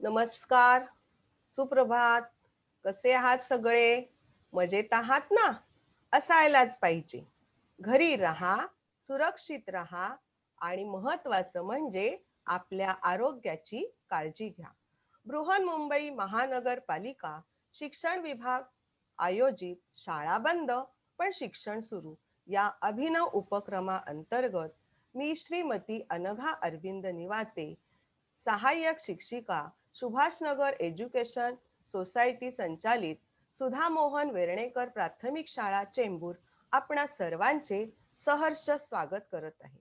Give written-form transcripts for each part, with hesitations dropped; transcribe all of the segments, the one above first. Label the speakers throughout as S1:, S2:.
S1: नमस्कार, सुप्रभात. कसे आहात सगळे? मजेत आहात ना? असायलाच पाहिजे. घरी राहा, सुरक्षित राहा आणि महत्त्वाचं म्हणजे आपल्या आरोग्याची काळजी घ्या. बृहन्मुंबई महानगरपालिका शिक्षण विभाग आयोजित शाळा बंद पण शिक्षण सुरू या अभिनव उपक्रमाअंतर्गत मी श्रीमती अनघा अरविंद निवाते, सहाय्यक शिक्षिका, सुभाषनगर एज्युकेशन सोसायटी संचालित सुधा मोहन वेर्णेकर प्राथमिक शाळा चेंबूर आपणा सर्वांचे सहर्ष स्वागत करत आहे.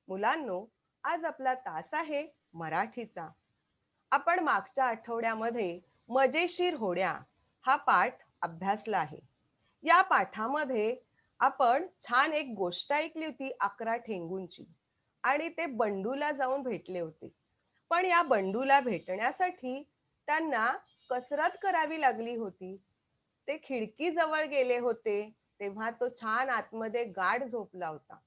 S1: मुलांनो, आज आपला तास आहे मराठीचा. आपण मागच्या आठवड्यामध्ये मजेशीर होड्या हा पाठ अभ्यासला आहे. या पाठामध्ये आपण छान एक गोष्ट ऐकली होती 11 ठेंगूंची आणि ते बंडूला जाऊन भेटले होते. पण या बंडूला भेटण्यासाठी त्यांना कसरत करावी लागली होती. ते खिडकीजवळ गेले होते तेव्हा तो छान आतमध्ये गाढ झोपला होता.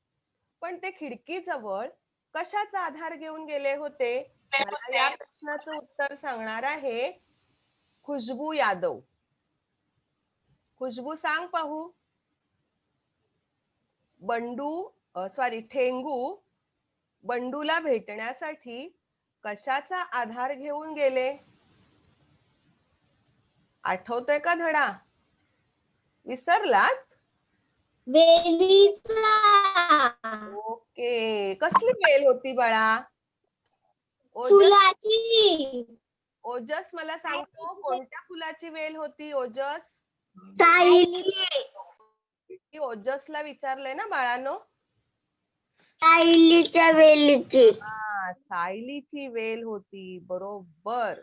S1: पण ते खिडकीजवळ कशाचा आधार घेऊन गेले होते? मला या प्रश्नाचं उत्तर सांगणार आहे खुशबू यादव. खुशबू सांग पाहू. ठेंगू बंडूला भेटण्यासाठी कशाचा आधार घेऊन गेले? आठवतोय का धडा? विसरलात?
S2: वेलीचा.
S1: ओके. कसली वेल होती बाळा?
S2: फुलाची.
S1: ओजस मला सांगतो कोणत्या फुलाची वेल होती ओजस?
S2: सायली.
S1: ओजसला विचारलंय ना बाळांनो?
S2: सायलीच्या वेलीची.
S1: सायलीची वेल होती, बरोबर.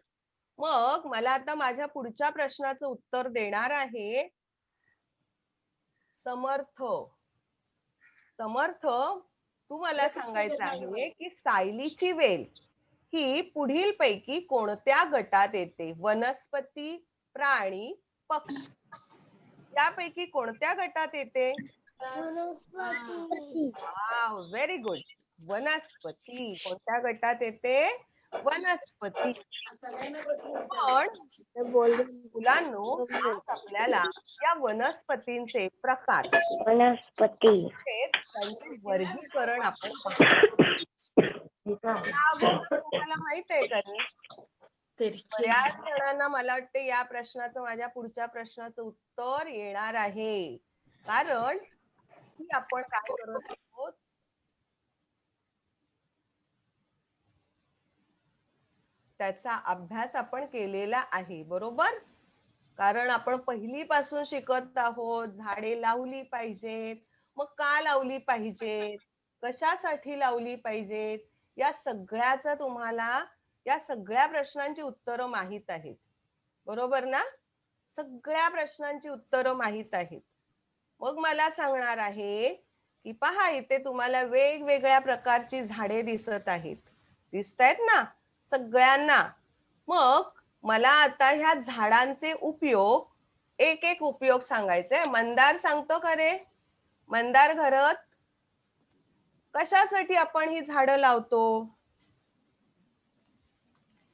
S1: मग मला आता माझ्या पुढच्या प्रश्नाचं उत्तर देणार आहे समर्थ. समर्थ, तू मला सांगायचं आहे की सायलीची वेल ही पुढील पैकी कोणत्या गटात येते? वनस्पती, प्राणी, पक्षी यापैकी कोणत्या गटात येते?
S2: वनस्पती.
S1: Wow, very good. वनस्पती कोणत्या गटात येते? वनस्पती. पण मुलांनो, आज आपल्याला या वनस्पतींचे प्रकार त्यांचे वर्गीकरण आपण तुम्हाला माहित आहे का? बऱ्याच जणांना मला वाटते या प्रश्नाचं माझ्या पुढच्या प्रश्नाचं उत्तर येणार आहे. कारण आपण काय करत आहोत, त्याचा अभ्यास आपण केलेला आहे, बरोबर. कारण आपण पहिलीपासून शिकत आहोत. झाडे लावली पाहिजेत, मग का लावली पाहिजेत, कशासाठी लावली पाहिजेत, या सगळ्याचं तुम्हाला या सगळ्या प्रश्नांची उत्तरं माहित आहेत, बरोबर ना? सगळ्या प्रश्नांची उत्तरं माहित आहेत. मग मला सांगणार आहे की पहा, इथे तुम्हाला वेगवेगळ्या प्रकारची झाडे दिसत आहेत. दिसतायत ना सगळ्यांना? मग मला आता ह्या झाडांचे उपयोग एक एक उपयोग सांगायचे. मंदार सांगतो का रे? मंदार घरात कशासाठी आपण ही झाडं लावतो?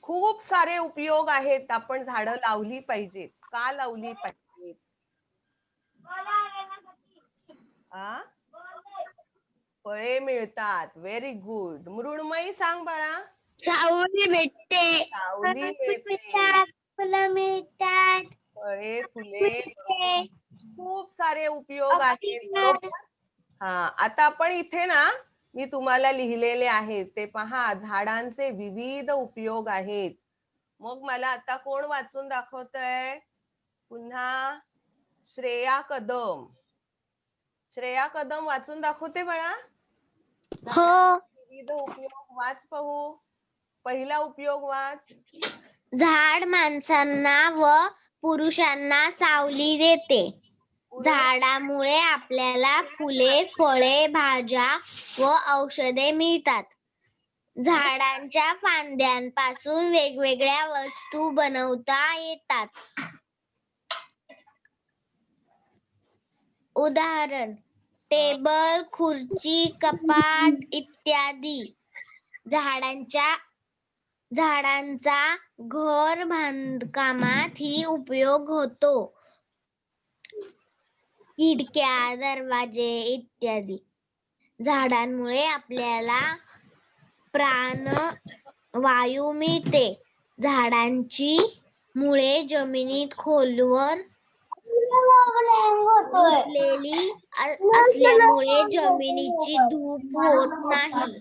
S1: खूप सारे उपयोग आहेत. आपण झाडं लावली पाहिजेत. का लावली पाहिजेत? फळे मिळतात. Very good. मृण्मयी सांग बाळा.
S2: सावली भेटते.
S1: सावली मिळते.
S2: फुलं मिळतात.
S1: फळे, फुले, खूप सारे उपयोग आहेत, बरोबर. आता आपण इथे ना मी तुम्हाला लिहिलेले आहेत ते पहा, झाडांचे विविध उपयोग आहेत. मग मला आता कोण वाचून दाखवतंय? पुन्हा श्रेया कदम. श्रेया कदम वाचून दाखवते बाळा.
S2: हो.
S1: विविध उपयोग वाच पाहू. पहिला उपयोग वाच.
S2: झाड माणसांना व पुरुषांना सावली देते. झाडामुळे आपल्याला फुले, फळे, भाज्या व औषधे मिळतात. झाडांच्या फांद्यांपासून वेगवेगळ्या वस्तू बनवता येतात. उदाहरण: टेबल, खुर्ची, कपाट इत्यादी. झाडांच्या झाडांचा घर बांधकामात ही उपयोग होतो. खिडक्या, दरवाजे इत्यादी. झाडांमुळे आपल्याला प्राणवायू मिळते. झाडांची मुळे जमिनीत खोलवर रुतलेली असल्यामुळे जमिनीची धूप होत नाही.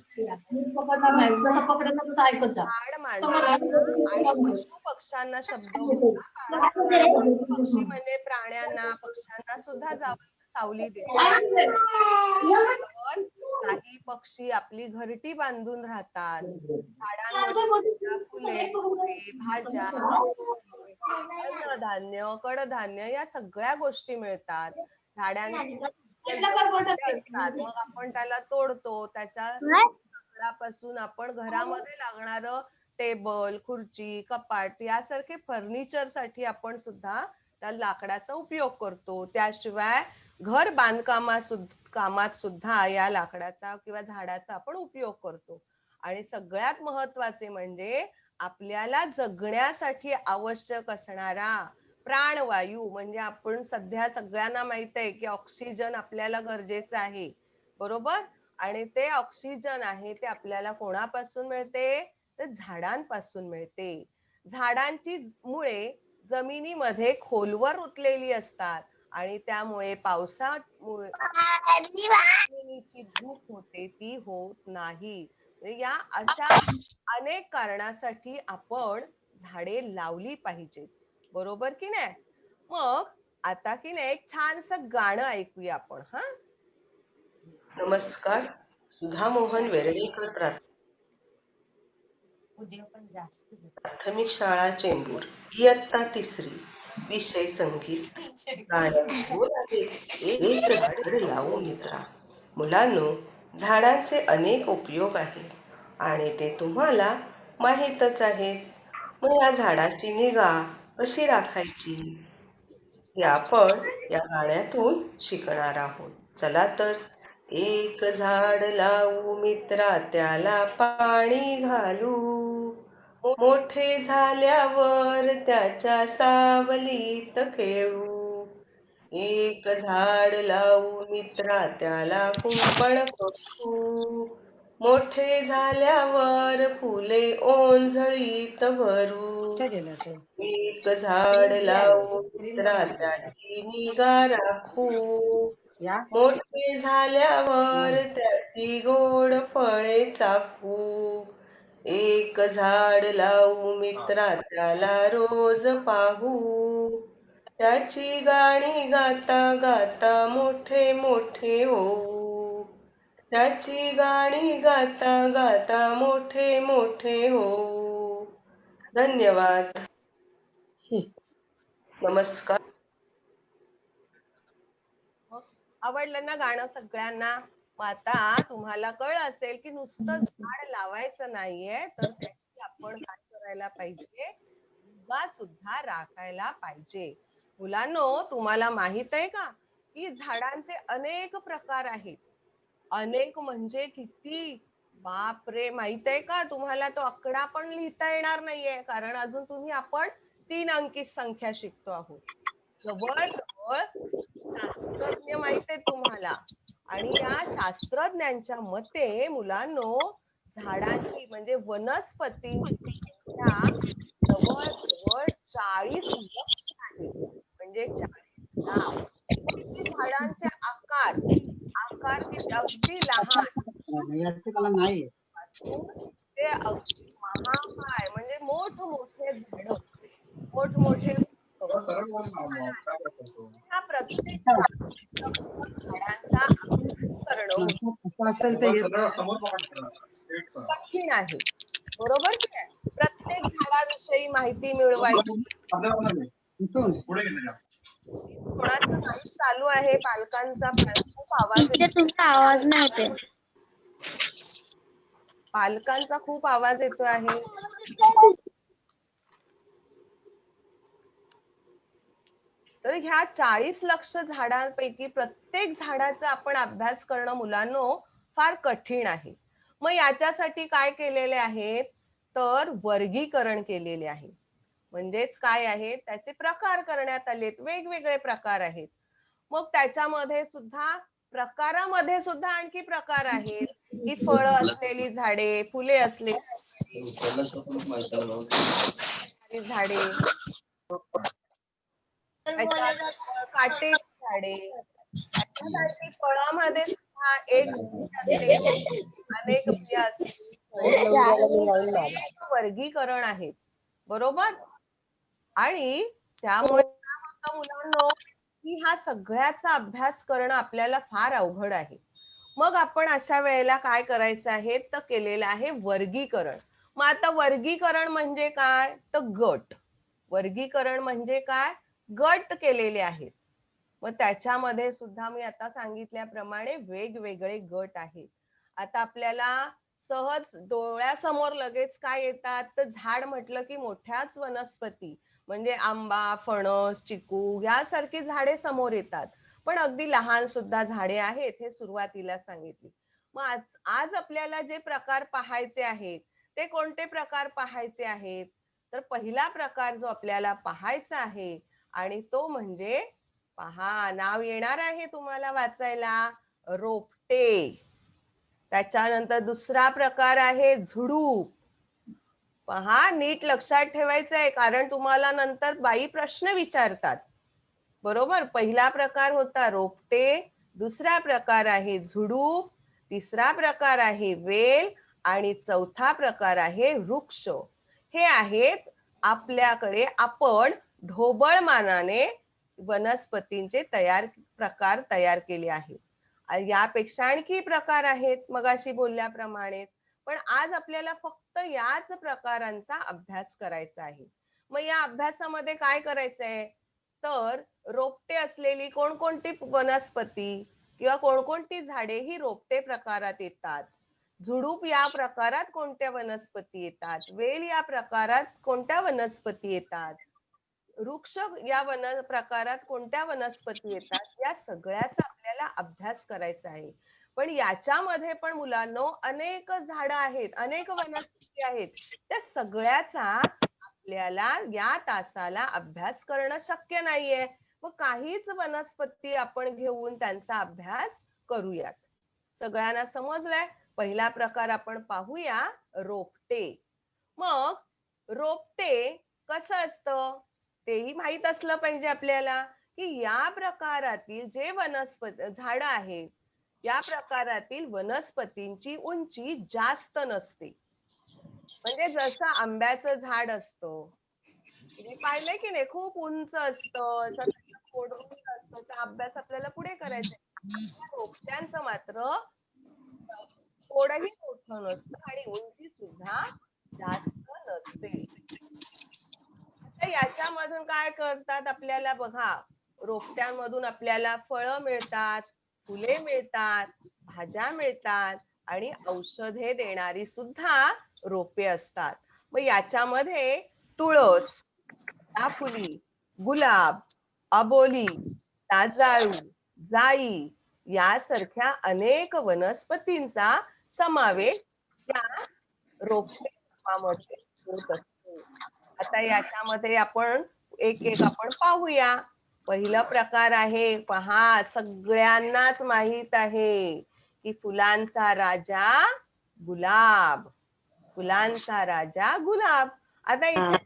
S1: झाड माणसांना आणि पशु पक्ष्यांना शब्द होता का? पक्षी म्हणजे प्राण्यांना, पक्ष्यांना सुद्धा सावली देतात. पण काही पक्षी आपली घरटी बांधून राहतात. झाडांमध्ये फुले, भाज्या, अन्नधान्य, कडधान्य या सगळ्या गोष्टी मिळतात. झाडांचे असतात, मग आपण त्याला तोडतो. त्याच्या लाकडापासून आपण घरामध्ये लागणारं टेबल, खुर्ची, कपाट यासारखे फर्निचर साठी आपण सुद्धा त्या लाकडाचा उपयोग करतो. त्याशिवाय घर कामात सुद्धा या लाकडाचा किंवा झाडाचा आपण उपयोग करतो. आणि सगळ्यात महत्वाचे म्हणजे आपल्याला जगण्यासाठी आवश्यक असणारा प्राणवायू म्हणजे आपण सध्या सगळ्यांना माहित आहे की ऑक्सिजन आपल्याला गरजेचं आहे, बरोबर? आणि ते ऑक्सिजन आहे ते आपल्याला कोणापासून मिळते? तर झाडांपासून मिळते. झाडांची मुळे जमिनीमध्ये खोलवर रुतलेली असतात आणि त्यामुळे पावसामुळे जमिनीची धूप होते ती होत नाही. या अशा अनेक कारणासाठी आपण झाडे लावली पाहिजेत, बरोबर की नाही? मग आता की नाही एक छानसं गाणं ऐकूया आपण. हा,
S3: नमस्कार. सुधा मोहन वेर्णेकर प्राथमिक शाळा चेंबूर, इयत्ता तिसरी, विषय संगीत. गाण्याचे बोल आहेत, एक झाड लावू मित्रा. मुलांनो, झाडांचे अनेक उपयोग आहेत आणि ते तुम्हाला माहीतच आहेत. मग या झाडाची निगा कशी राखायची हे आपण या गाण्यातून शिकणार आहोत. चला तर. एक झाड लावू मित्रा, त्याला पाणी घालू, मोठे झाल्यावर त्याच्या सावलीत खेळू. एक झाड लावू मित्रा, त्याला कुंपण करू, मोठे झाल्यावर फुले ओंजळीत भरू. एक झाड लावू मित्रा, त्याची निगा राखू, मोठे झाल्यावर त्याची गोड फळे चाखू. एक झाड लावू मित्रा, त्याला रोज पाहू, त्याची गाणी गाता गाता मोठे मोठे होऊ. त्याची गाणी गाता गाता मोठे मोठे होऊ. धन्यवाद. नमस्कार.
S1: आवडलं ना गाणं सगळ्यांना? मग आता तुम्हाला कळलं असेल की नुसतं झाड लावायचं नाहीये, तर त्याची आपण काय करायला पाहिजे? निगा सुद्धा राखायला पाहिजे. मुलांनो, तुम्हाला माहित आहे का की झाडांचे अनेक प्रकार आहेत? अनेक म्हणजे किती? बापरे, माहित आहे का तुम्हाला? तो आकडा पण लिहिता येणार नाहीये, कारण अजून आपण 3 अंकी संख्या शिकतो आहोत. जवळ जवळ शास्त्रज्ञ माहित आहे तुम्हाला, आणि या शास्त्रज्ञांच्या मते मुलांनो, झाडांची म्हणजे वनस्पतींची संख्या जवळ जवळ 40 लक्ष आहे. म्हणजे 40 लाख. किती झाडांचे आकार? आकार किती? अगदी लहान ते अगदी महाकाय म्हणजे मोठमोठे झाड, मोठमोठे ह्या प्रत्येक झाडांचा अभ्यास करणं कठीण आहे, बरोबर की नाही? प्रत्येक झाडाविषयी माहिती मिळवायची. कोणाचं काही चालू आहे? पालकांचा खूप आवाज येतो.
S2: तुमचा आवाज नाही येते.
S1: पालकांचा खूप आवाज येतो आहे. तर ह्या 40 लक्ष झाडांपैकी प्रत्येक झाडाचा आपण अभ्यास करणं मुलांनो फार कठीण आहे. मग याच्यासाठी काय केलेले आहेत? तर वर्गीकरण केलेले आहे. म्हणजेच काय आहे, त्याचे प्रकार करण्यात आलेत, वेगवेगळे प्रकार आहेत. मग त्याच्यामध्ये सुद्धा प्रकारामध्ये सुद्धा आणखी प्रकार आहेत, की फळं असलेली झाडे, फुले असलेली झाडे, त्याच्यानंतर काटेरी झाडे, त्याच्यासाठी फळामध्ये सुद्धा एक झाड असलेली, अनेक बिया असलेली फळे, अनेक वर्गीकरण आहेत. बरोबर? आणि त्यामुळे काय होतं मुलांनो, की हा सगळ्याचा अभ्यास करणं आपल्याला फार अवघड आहे. मग आपण अशा वेळेला काय करायचं आहे, तर केलेलं आहे वर्गीकरण. मग आता वर्गीकरण म्हणजे काय, तर गट. वर्गीकरण म्हणजे काय, गट केलेले आहेत. मग त्याच्यामध्ये सुद्धा मी आता सांगितल्याप्रमाणे वेगवेगळे गट आहेत. आता आपल्याला सहज डोळ्यासमोर लगेच काय येतात, तर झाड म्हटलं की मोठ्याच वनस्पती म्हणजे आंबा, फणस, चिकू यासारखी झाडे समोर येतात. पण अगदी लहान सुद्धा झाडे आहेत, हे सुरुवातीला सांगितली. मग आज आज आपल्याला जे प्रकार पाहायचे आहेत, ते कोणते प्रकार पाहायचे आहेत? तर पहिला प्रकार जो आपल्याला पाहायचा आहे आणि तो म्हणजे, पहा नाव येणार आहे तुम्हाला वाचायला, रोपटे. त्याच्यानंतर दुसरा प्रकार आहे झुडूप. पहा नीट लक्षात ठेवायचं आहे, कारण तुम्हाला नंतर बाई प्रश्न विचारतात. बरोबर? पहिला प्रकार होता रोपटे, दुसरा प्रकार आहे झुडूप, तिसरा प्रकार आहे वेल आणि चौथा प्रकार आहे वृक्ष. हे आहेत आपल्याकडे आपण ढोबळमानाने वनस्पतींचे प्रकार तयार केले आहेत. यापेक्षा आणखी प्रकार आहेत मगाशी बोलल्याप्रमाणे, पण आज आपल्याला फक्त याच प्रकारांचा अभ्यास करायचा आहे. मग या अभ्यासामध्ये काय करायचंय, तर रोपटे असलेली कोणकोणती वनस्पती किंवा कोणकोणती झाडे ही रोपटे प्रकारात येतात, झुडूप या प्रकारात कोणत्या वनस्पती येतात, वेल या प्रकारात कोणत्या वनस्पती येतात, वृक्ष या प्रकारात कोणत्या वनस्पती येतात, या सगळ्याचा आपल्याला अभ्यास करायचा आहे. पण याच्यामध्ये पण मुलांनो अनेक झाडं आहेत, अनेक वनस्पती आहेत, त्या सगळ्याचा आपल्याला या तासाला अभ्यास करणं शक्य नाहीये. मग काहीच वनस्पती आपण घेऊन त्यांचा अभ्यास करूयात. सगळ्यांना समजलंय? पहिला प्रकार आपण पाहूया, रोपटे. मग रोपटे कसं असतं, तेही माहित असलं पाहिजे आपल्याला, की या प्रकारातील जे वनस्पती झाड आहेत, या प्रकारातील वनस्पतींची उंची जास्त नसते. म्हणजे जसं आंब्याचं झाड असतं, तुम्ही पाहिलंय की नाही, खूप उंच असतं, असं त्याचं खोड रुंद असतं, तर अभ्यास आपल्याला पुढे करायचा आहे. या रोपट्यांचं मात्र खोडही मोठं नसतं आणि उंची सुद्धा जास्त नसते. आता याच्यामधून काय करतात आपल्याला बघा, रोपट्यांमधून आपल्याला फळं मिळतात, फुले मिळतात, भाज्या मिळतात आणि औषधे देणारी सुद्धा रोपे असतात. मग याच्यामध्ये तुळस, फुली, गुलाब, अबोली, लाजाळू, जाई यासारख्या अनेक वनस्पतींचा समावेश या रोपटे कुटुंबामध्ये होत असतो. आता याच्यामध्ये आपण एक आपण पाहूया. पहिला प्रकार आहे, पहा सगळ्यांनाच माहित आहे, की फुलांचा राजा गुलाब. फुलांचा राजा गुलाब. आता इथे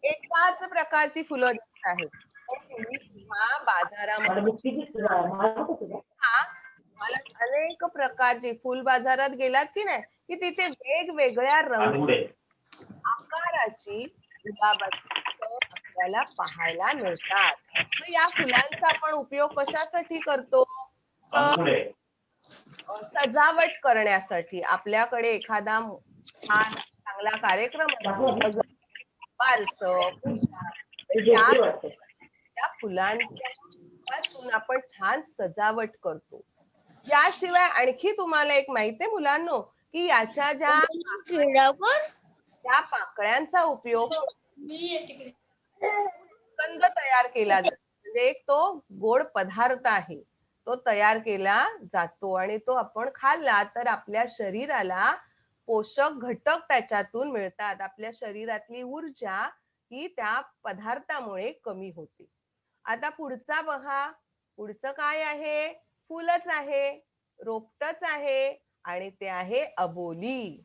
S1: एकाच प्रकारची फुलं दिसत आहेत. पण तुम्ही जेव्हा बाजारामध्ये तुम्हाला अनेक प्रकारची फुल बाजारात गेलात की नाही, की तिथे वेगवेगळ्या रंग आकाराची गुलाबाची फुलं आपल्याला पाहायला मिळतात. मग या फुलांचा आपण उपयोग कशासाठी करतो, तर सजावट करण्यासाठी. आपल्याकडे एखादा छान चांगला कार्यक्रम असतो, बारसं, पूजा, तर त्या फुलांपासून आपण छान सजावट करतो. याशिवाय आणखी तुम्हाला एक माहिती आहे मुलांनो, की याच्या त्या पाकळ्यांचा उपयोग कंद तयार केला जातो. म्हणजे एक तो गोड पदार्थ आहे, तो तयार केला जातो आणि तो आपण खाल्ला तर आपल्या शरीराला पोषक घटक त्याच्यातून मिळतात. आपल्या शरीरातली ऊर्जा ही त्या पदार्थामुळे कमी होते. आता पुढचा बघा, पुढचं काय आहे? फुलच आहे, रोपटच आहे आणि ते आहे अबोली.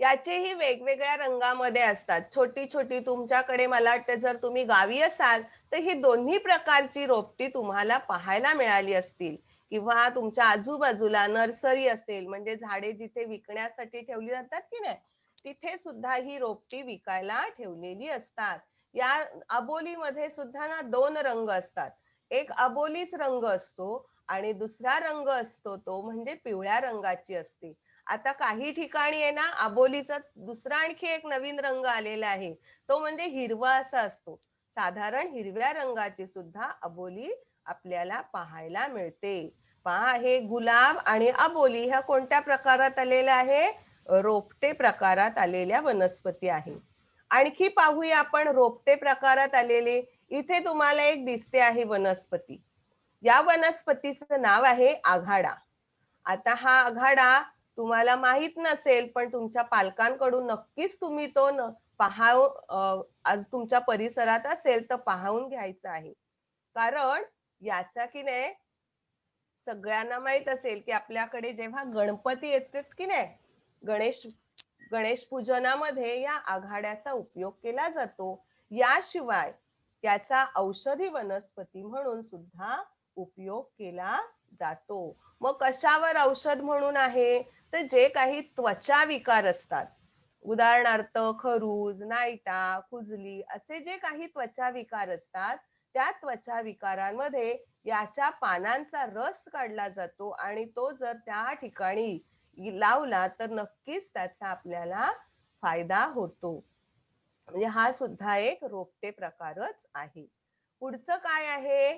S1: याचेही वेगवेगळ्या रंगामध्ये असतात. छोटी-छोटी तुमच्याकडे मला वाटतं जर तुम्ही गावी असाल, तर ही दोन्ही प्रकारची रोपटी तुम्हाला पाहायला मिळाली असतील किंवा तुमच्या आजूबाजूला नर्सरी असेल, म्हणजे झाडे जिथे विकण्यासाठी ठेवली जातात की नाही, तिथे सुद्धा ही रोपटी विकायला ठेवलेली असतात. या अबोलीमध्ये सुद्धा ना 2 रंग असतात. एक अबोलीच रंग असतो आणि दुसरा रंग असतो तो म्हणजे पिवळ्या रंगाची असते. आता काही ठिकाणी आहे ना अबोलीचा दुसरा आणखी एक नवीन रंग आलेला आहे. तो म्हणजे हिरवा असा असतो. साधारण हिरव्या रंगाची सुद्धा अबोली आपल्याला पाहायला मिळते. पहा हे गुलाब आणि अबोली ह्या कोणत्या प्रकारात आलेल्या आहे? रोपटे प्रकारात आलेल्या वनस्पती आहे. आणखी पाहूया आपण रोपटे प्रकारात आलेले. इथे तुम्हाला एक दिसते आहे वनस्पती. या वनस्पतीचं नाव आहे आघाडा. आता हा आघाडा तुम्हाला माहित नसेल, पण तुमच्या पालकांकडून नक्कीच तुम्ही तो आज तुमच्या परिसरात असेल तर पाहून घ्यायचा आहे. कारण याचा की नाही सगळ्यांना माहित असेल, की आपल्याकडे जेव्हा गणपती येतात की नाही, गणेश गणेश पूजनामध्ये या आघाड्याचा उपयोग केला जातो. याशिवाय याचा औषधी वनस्पती म्हणून सुद्धा उपयोग केला जातो. मग कशावर औषध म्हणून आहे? तर जे काही त्वचा विकार असतात, उदाहरणार्थ खरूज, नायटा, खुजली असे जे काही त्वचा विकार असतात, त्या त्वचा विकारांमध्ये याच्या पानांचा रस काढला जातो आणि तो जर त्या ठिकाणी लावला तर नक्कीच त्याचा आपल्याला फायदा होतो. म्हणजे हा सुद्धा एक रोपटे प्रकारच आहे. पुढचं काय आहे?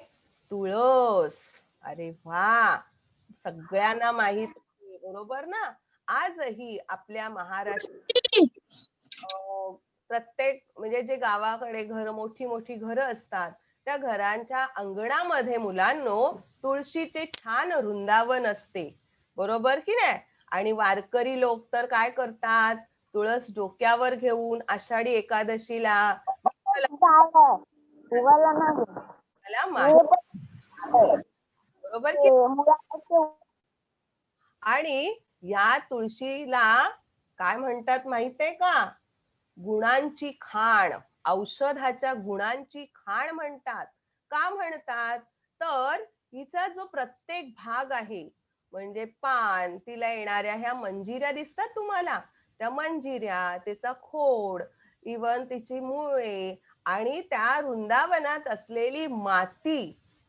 S1: तुळस. अरे वा, सगळ्यांना माहित आहे, बरोबर ना? आजही आपल्या महाराष्ट्रात प्रत्येक म्हणजे जे गावाकडे घर मोठी मोठी घरं असतात, त्या घरांच्या अंगणामध्ये मुलांनो तुळशीचे छान वृंदावन असते, बरोबर की नाही? आणि वारकरी लोक तर काय करतात? तुळस डोक्यावर घेऊन आषाढी एकादशीला विठ्ठलाला बरोबर की? आणि या तुळशीला काय म्हणतात माहितीये का? गुणांची खाण, औषधाच्या गुणांची खाण म्हणतात. का म्हणतात? तर हिचा जो प्रत्येक भाग आहे, म्हणजे पान, तिला येणाऱ्या ह्या मंजिऱ्या दिसतात तुम्हाला, त्या मंजिऱ्या, त्याचा खोड, इवन तिची मुळे आणि त्या वृंदावनात असलेली माती,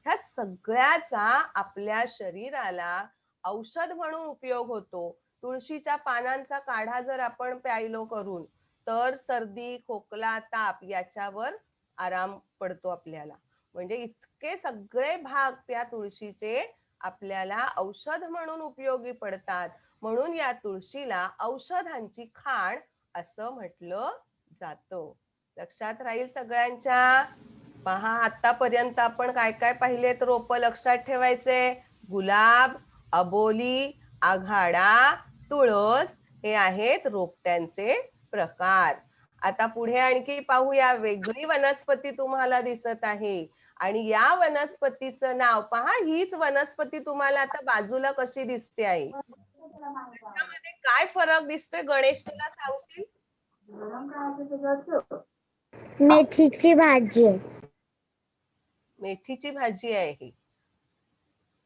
S1: ह्या सगळ्याचा आपल्या शरीराला औषध म्हणून उपयोग होतो. तुळशीच्या पानांचा काढा जर आपण प्यायलो करून, तर सर्दी, खोकला, ताप याच्यावर आराम पडतो आपल्याला. म्हणजे इतके सगळे भाग त्या तुळशीचे आपल्याला औषध म्हणून उपयोगी पडतात. म्हणून या तुळशीला औषधांची खाण असं म्हटलं जातं. लक्षात राहील सगळ्यांच्या? पहा आतापर्यंत आपण काय काय पाहिलेत रोप लक्षात ठेवायचे? गुलाब, अबोली, आघाडा, तुळस हे आहेत रोपट्यांचे प्रकार. आता पुढे आणखी पाहूया, वेगळी वनस्पती तुम्हाला दिसत आहे आणि या वनस्पतीचं नाव पहा. हीच वनस्पती तुम्हाला आता बाजूला कशी दिसते आहे? त्याच्यामध्ये काय फरक दिसतोय गणेश, तुला सांगशील?
S2: मेथीची भाजी.
S1: मेथीची भाजी आहे ही.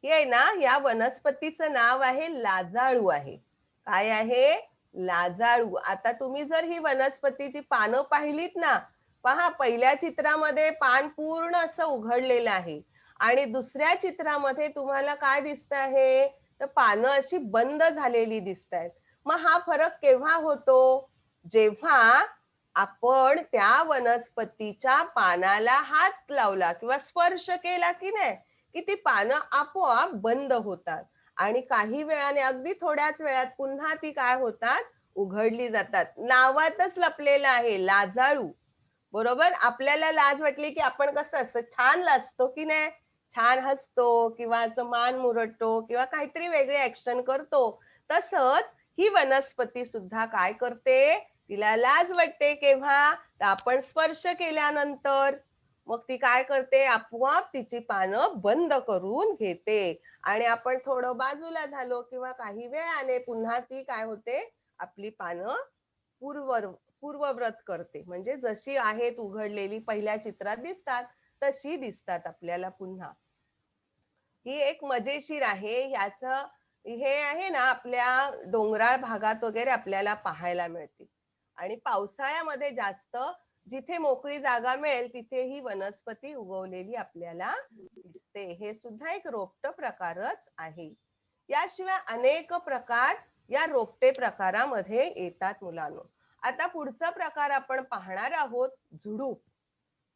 S1: ही आहे ना, या वनस्पतीचं नाव आहे लाजाळू आहे. काय आहे? लाजाळू. आता तुम्ही जर ही वनस्पतीची पानं पाहिलीत ना, पहा पहिल्या चित्रामध्ये पान पूर्ण असं उघडलेलं आहे आणि दुसऱ्या चित्रामध्ये तुम्हाला काय दिसत आहे? तर पानं अशी बंद झालेली दिसत आहेत. मग हा फरक केव्हा होतो? जेव्हा आपण त्या वनस्पतीच्या पानाला हात लावला किंवा स्पर्श केला की नाही, की ती पानं आपोआप बंद होतात आणि काही वेळाने अगदी थोड्याच वेळात पुन्हा ती काय होतात? उघडली जातात. नावातच लपलेलं आहे लाजाळू. बरोबर? आपल्याला लाज वाटली की आपण कसं असं छान लाजतो की नाही? छान हसतो किंवा असं मान मुरडतो किंवा काहीतरी वेगळे ऍक्शन करतो. तसंच ही वनस्पती सुद्धा काय करते, तिला लाज वाटते केव्हा, तर आपण स्पर्श केल्यानंतर. मग ती काय करते, आपोआप तिची पानं बंद करून घेते आणि आपण थोडं बाजूला झालो किंवा काही वेळाने पुन्हा ती काय होते, आपली पानं पूर्वव्रत करते. म्हणजे जशी आहेत उघडलेली पहिल्या चित्रात दिसतात तशी दिसतात आपल्याला पुन्हा. ही एक मजेशीर आहे. हे आहे ना, आपल्या डोंगराळ भागात वगैरे आपल्याला पाहायला मिळते आणि पावसाळ्यामध्ये जास्त जिथे मोकळी जागा मिळेल तिथे ही वनस्पती उगवलेली आपल्याला दिसते. हे सुद्धा एक रोपट प्रकारच आहे. याशिवाय अनेक प्रकार या रोपटे प्रकारामध्ये येतात मुलांनो. आता पुढचा प्रकार आपण पाहणार आहोत, झुडूप.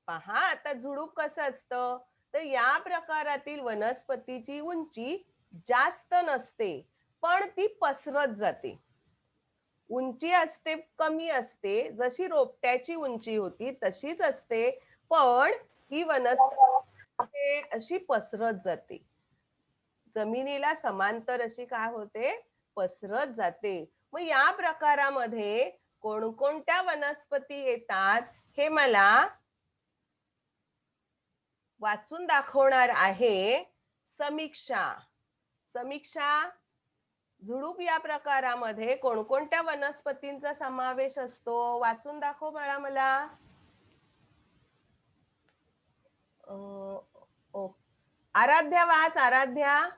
S1: पहा आता झुडूप कसं असतं, तर या प्रकारातील वनस्पतीची उंची जास्त नसते, पण ती पसरत जाते. उंची असते, कमी असते, जशी रोपट्याची उंची होती तशीच असते, पण ही वनस्पती अशी पसरत जाते. जमिनीला समांतर अशी काय होते, पसरत जाते. मग या प्रकारामध्ये कोणकोणत्या वनस्पती येतात हे मला वाचून दाखवणार आहे समीक्षा. समीक्षा, झुडूप या प्रकारामध्ये कोणकोणत्या वनस्पतींचा समावेश असतो, वाचून दाखव बाळा मला. आराध्या वाच, आराध्या.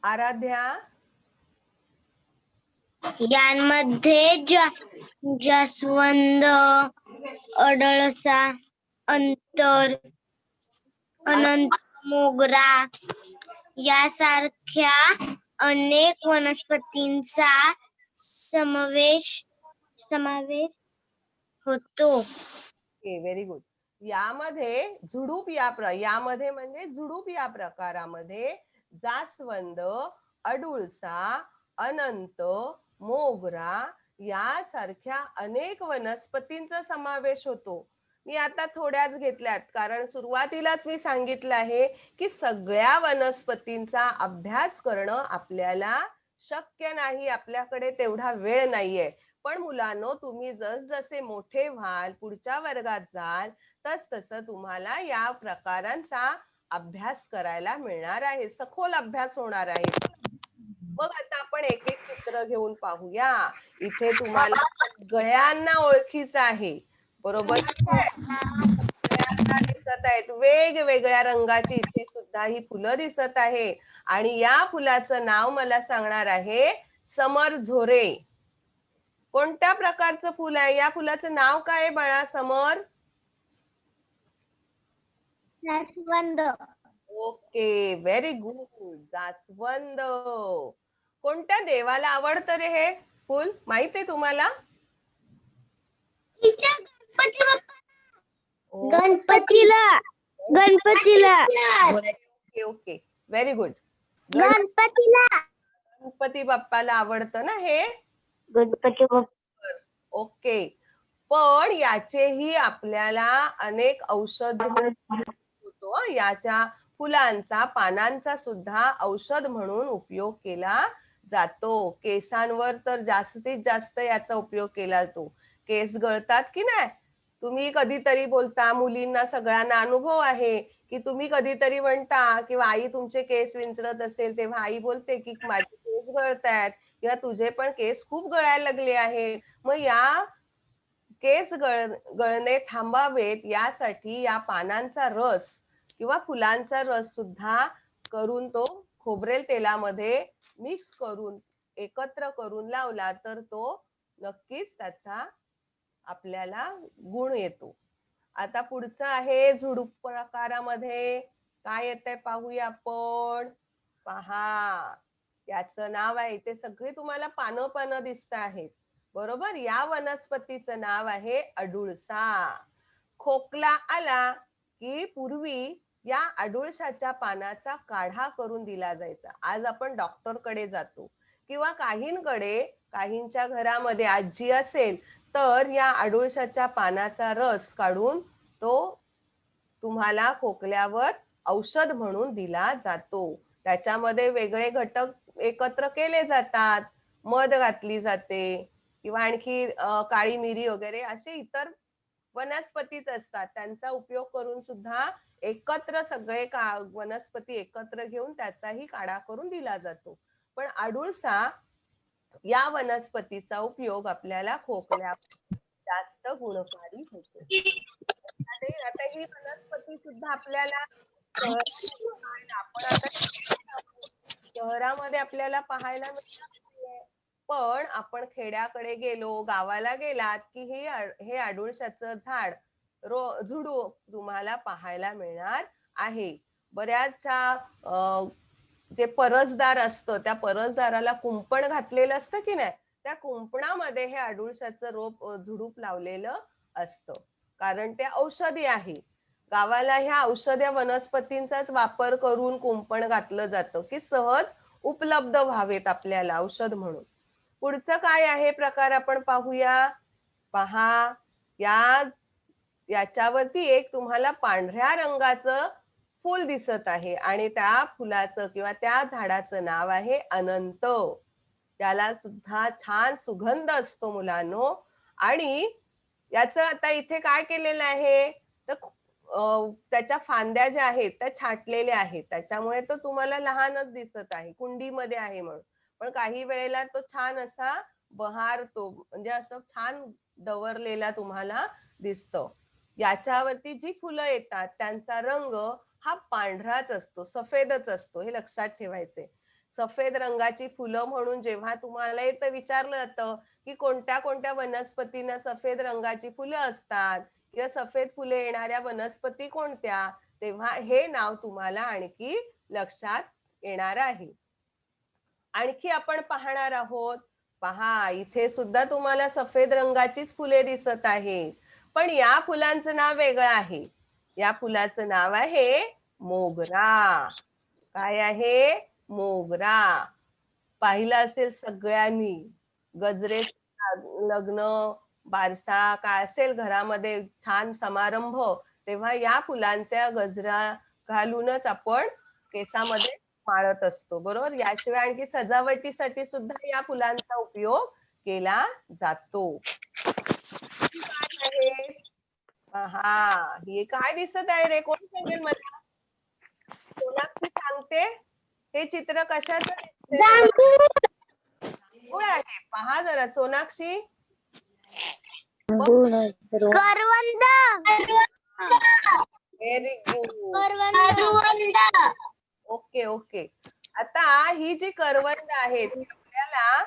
S1: आराध्या.
S2: यांमध्ये जास्वंद, अडळसा, अनंत, मोगरा यासारख्या अनेक वनस्पतींचा समावेश होतो.
S1: Very good. यामध्ये झुडूप या प्रकारामध्ये जास्वंद, अडुळसा, अनंत, मोगरा यासारख्या अनेक वनस्पतींचा समावेश होतो. मी आता थोड्याच घेतल्यात, कारण सुरुवातीलाच मी सांगितलं आहे की सगळ्या वनस्पतींचा अभ्यास करणं आपल्याला शक्य नाही, आपल्याकडे तेवढा वेळ नाहीये. पण मुलांनो, तुम्ही जसजसे मोठे व्हाल, पुढच्या वर्गात जाल, तसं तुम्हाला या प्रकारांचा अभ्यास करायला मिळणार आहे, सखोल अभ्यास होणार आहे. मग आता आपण एक एक चित्र घेऊन पाहूया. इथे तुम्हाला सगळ्यांना ओळखीचं आहे, बरोबर? सगळ्यांना दिसत आहेत वेगवेगळ्या रंगाची इथे सुद्धा ही फुलं दिसत आहे आणि या फुलाचं नाव मला सांगणार आहे समर झोरे. कोणत्या प्रकारचं फुल आहे, या फुलाचं नाव काय आहे बाळा समर?
S2: जास्वंद.
S1: ओके, व्हेरी गुड, जास्वंद. कोणत्या देवाला आवडतं रे हे फुल, माहित आहे तुम्हाला?
S2: गणपतीला.
S1: Okay okay, very good. Ganpati बाप्पाला आवडतं ना हे.
S2: गणपती बाप्पा.
S1: ओके, पण याचेही आपल्याला अनेक औषध होतो. याच्या फुलांचा, पानांचा सुद्धा औषध म्हणून उपयोग केला जातो. केसांवर तर जास्तीत जास्त याचा उपयोग केला जातो. केस गळतात की नाही, तुम्ही कधीतरी बोलता, मुलींना सगळ्यांना अनुभव आहे की तुम्ही कधीतरी म्हणता किंवा आई तुमचे केस विंचरत असेल तेव्हा आई बोलते की माझे केस गळतायत किंवा तुझे पण केस खूप गळायला लागले आहे. मग या केस गळणे थांबावेत यासाठी या पानांचा रस किंवा फुलांचा रस सुद्धा करून तो खोबरेल तेलामध्ये मिक्स करून एकत्र करून लावला तर तो नक्कीच त्याचा आपल्याला गुण येतो. आता पुढचं आहे झुडूप प्रकारामध्ये काय येतंय पाहूया आपण. पहा, याचं नाव आहे, ते सगळे तुम्हाला पानं दिसत आहेत, बरोबर? या वनस्पतीचं नाव आहे अडुळसा. खोकला आला की पूर्वी या अडुळसाच्या पानाचा काढा करून दिला जायचा. आज आपण डॉक्टरकडे जातो किंवा काहींच्या घरामध्ये आजी असेल तर या अडुळसाच्या पानाचा रस काढून तो तुम्हाला खोकल्यावर औषध म्हणून दिला जातो. त्याच्यामध्ये वेगळे घटक एकत्र केले जातात, मध घातली जाते किंवा आणखी काळी मिरी वगैरे असे इतर वनस्पतीच असतात. त्यांचा उपयोग करून सुद्धा एकत्र सगळे वनस्पती एकत्र घेऊन त्याचाही काढा करून दिला जातो. पण अडुळसा या वनस्पतीचा उपयोग आपल्याला खोकल्या जास्त गुणकारी होतो. आता ही वनस्पती सुद्धा आपल्याला आपण आता शहरामध्ये आपल्याला पाहायला मिळत नाहीये. पण आपण खेड्याकडे गेलो, गावाला गेलात की हे अडुळसाचं झाड झुडूप तुम्हाला पाहायला मिळणार आहे. बऱ्याचशा जे परसदार असतं त्या परसदाराला कुंपण घातलेलं असतं की नाही, त्या कुंपणामध्ये हे अडुळसाचं झुडूप लावलेलं असतं, कारण ते औषधी आहे. गावाला ह्या औषधी वनस्पतींचाच वापर करून कुंपण घातलं जातं की सहज उपलब्ध व्हावेत आपल्याला औषध म्हणून. पुढचं काय आहे प्रकार आपण पाहूया. पहा, याच्यावरती एक तुम्हाला पांढऱ्या रंगाचं फूल दिसत आहे आणि त्या फुलाचं किंवा त्या झाडाचं नाव आहे अनंत. त्याला सुद्धा छान सुगंध असतो मुलांनो. आणि याचं आता इथे काय केलेलं आहे तर त्याच्या फांद्या ज्या आहेत त्या छाटलेल्या आहेत, त्याच्यामुळे तो तुम्हाला लहानच दिसत आहे, कुंडीमध्ये आहे म्हणून. पण काही वेळेला तो छान असा बहारतो, म्हणजे असं छान दवरलेला तुम्हाला दिसतो. याच्यावरती जी फुलं येतात त्यांचा रंग हा पांढराच असतो, सफेदच असतो, हे लक्षात ठेवायचे. सफेद रंगाची फुलं म्हणून जेव्हा तुम्हाला इथं विचारलं जातं की कोणत्या कोणत्या वनस्पतींना सफेद रंगाची फुलं असतात किंवा सफेद फुले येणाऱ्या वनस्पती कोणत्या, तेव्हा हे नाव तुम्हाला आणखी लक्षात येणार आहे. आणखी आपण पाहणार आहोत. पहा, इथे सुद्धा तुम्हाला सफेद रंगाचीच फुले दिसत आहे, पण या फुलांचं नाव वेगळं आहे. या फुलाचं नाव आहे मोगरा. काय आहे? मोगरा. पाहिलं असेल सगळ्यांनी, गजरे, लग्न, बारसा काय असेल घरामध्ये छान समारंभ, तेव्हा या फुलांच्या गजरा घालूनच आपण केसामध्ये माळत असतो, बरोबर. याशिवाय आणखी सजावटीसाठी सुद्धा या फुलांचा उपयोग केला जातो. काय आहे? हा, हे काय दिसत आहे रे, कोण सांगेल मला? सोनाक्षी सांगते. हे चित्र कशाचं दिसतंय? जांभूळ आहे. पहा जरा सोनाक्षी.
S2: करवंद.
S1: Very good.
S2: करवंद.
S1: Okay okay. आता ही जी करवंद आहेत आपल्याला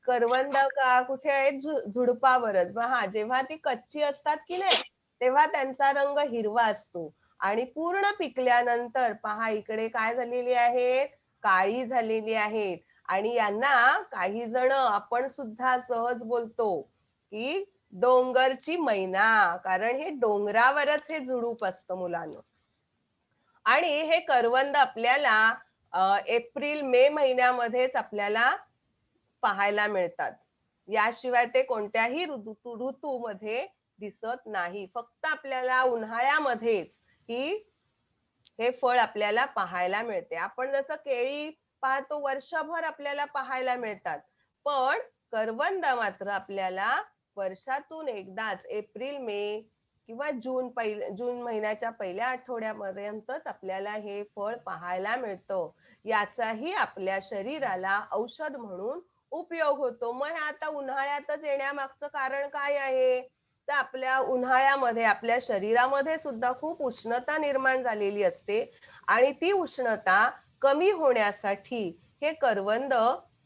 S1: करवंद का कुठे आहेत? झुडपावरच. पहा, जेव्हा ती कच्ची असतात की नाही तेव्हा त्यांचा रंग हिरवा असतो आणि पूर्ण पिकल्यानंतर पहा इकडे काय झालेली आहेत? काळी झालेली आहेत. आणि यांना काही जण आपण सुद्धा सहज बोलतो की डोंगरची मैना, कारण हे डोंगरावरच हे झुडूप असतं मुलांना. आणि हे करवंद आपल्याला एप्रिल मे महिन्यामध्येच आपल्याला पाहायला मिळतात. याशिवाय ते कोणत्याही ऋतूमध्ये दिसत नाही. फक्त आपल्याला उन्हाळ्यामध्येच हे फळ आपल्याला पाहायला मिळते. आपण जसं केळी पाहतो वर्षभर आपल्याला पाहायला मिळतात, पण करवंद मात्र आपल्याला वर्षातून एकदाच एप्रिल मे किंवा जून महिन्याच्या पहिल्या आठवड्यापर्यंतच आपल्याला हे फळ पाहायला मिळतं. याचाही आपल्या शरीराला औषध म्हणून उपयोग होतो. मग हे आता उन्हाळ्यातच येण्यामागचं कारण काय आहे? तर आपल्या उन्हाळ्यामध्ये आपल्या शरीरामध्ये सुद्धा खूप उष्णता निर्माण झालेली असते आणि ती उष्णता कमी होण्यासाठी हे करवंद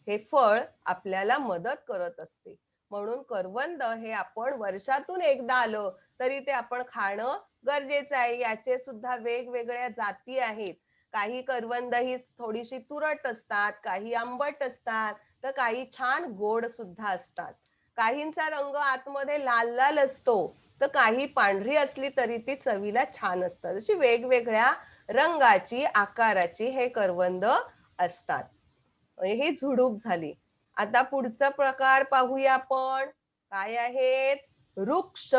S1: हे फळ आपल्याला मदत करत असते. म्हणून करवंद हे आपण वर्षातून एकदा आलं तरी ते आपण खाणं गरजेचं आहे. याचे सुद्धा वेगवेगळ्या जाती आहेत. काही करवंद ही थोडीशी तुरट असतात, काही आंबट असतात, तर काही छान गोड सुद्धा असतात. काहींचा रंग आतमध्ये लाल लाल असतो, तर काही पांढरी असली तरी ती चवीला छान असतात. अशी वेगवेगळ्या रंगाची आकाराची हे करवंद असतात. ही झुडूप झाली. आता पुढचा प्रकार पाहूया आपण. काय आहेत? वृक्ष.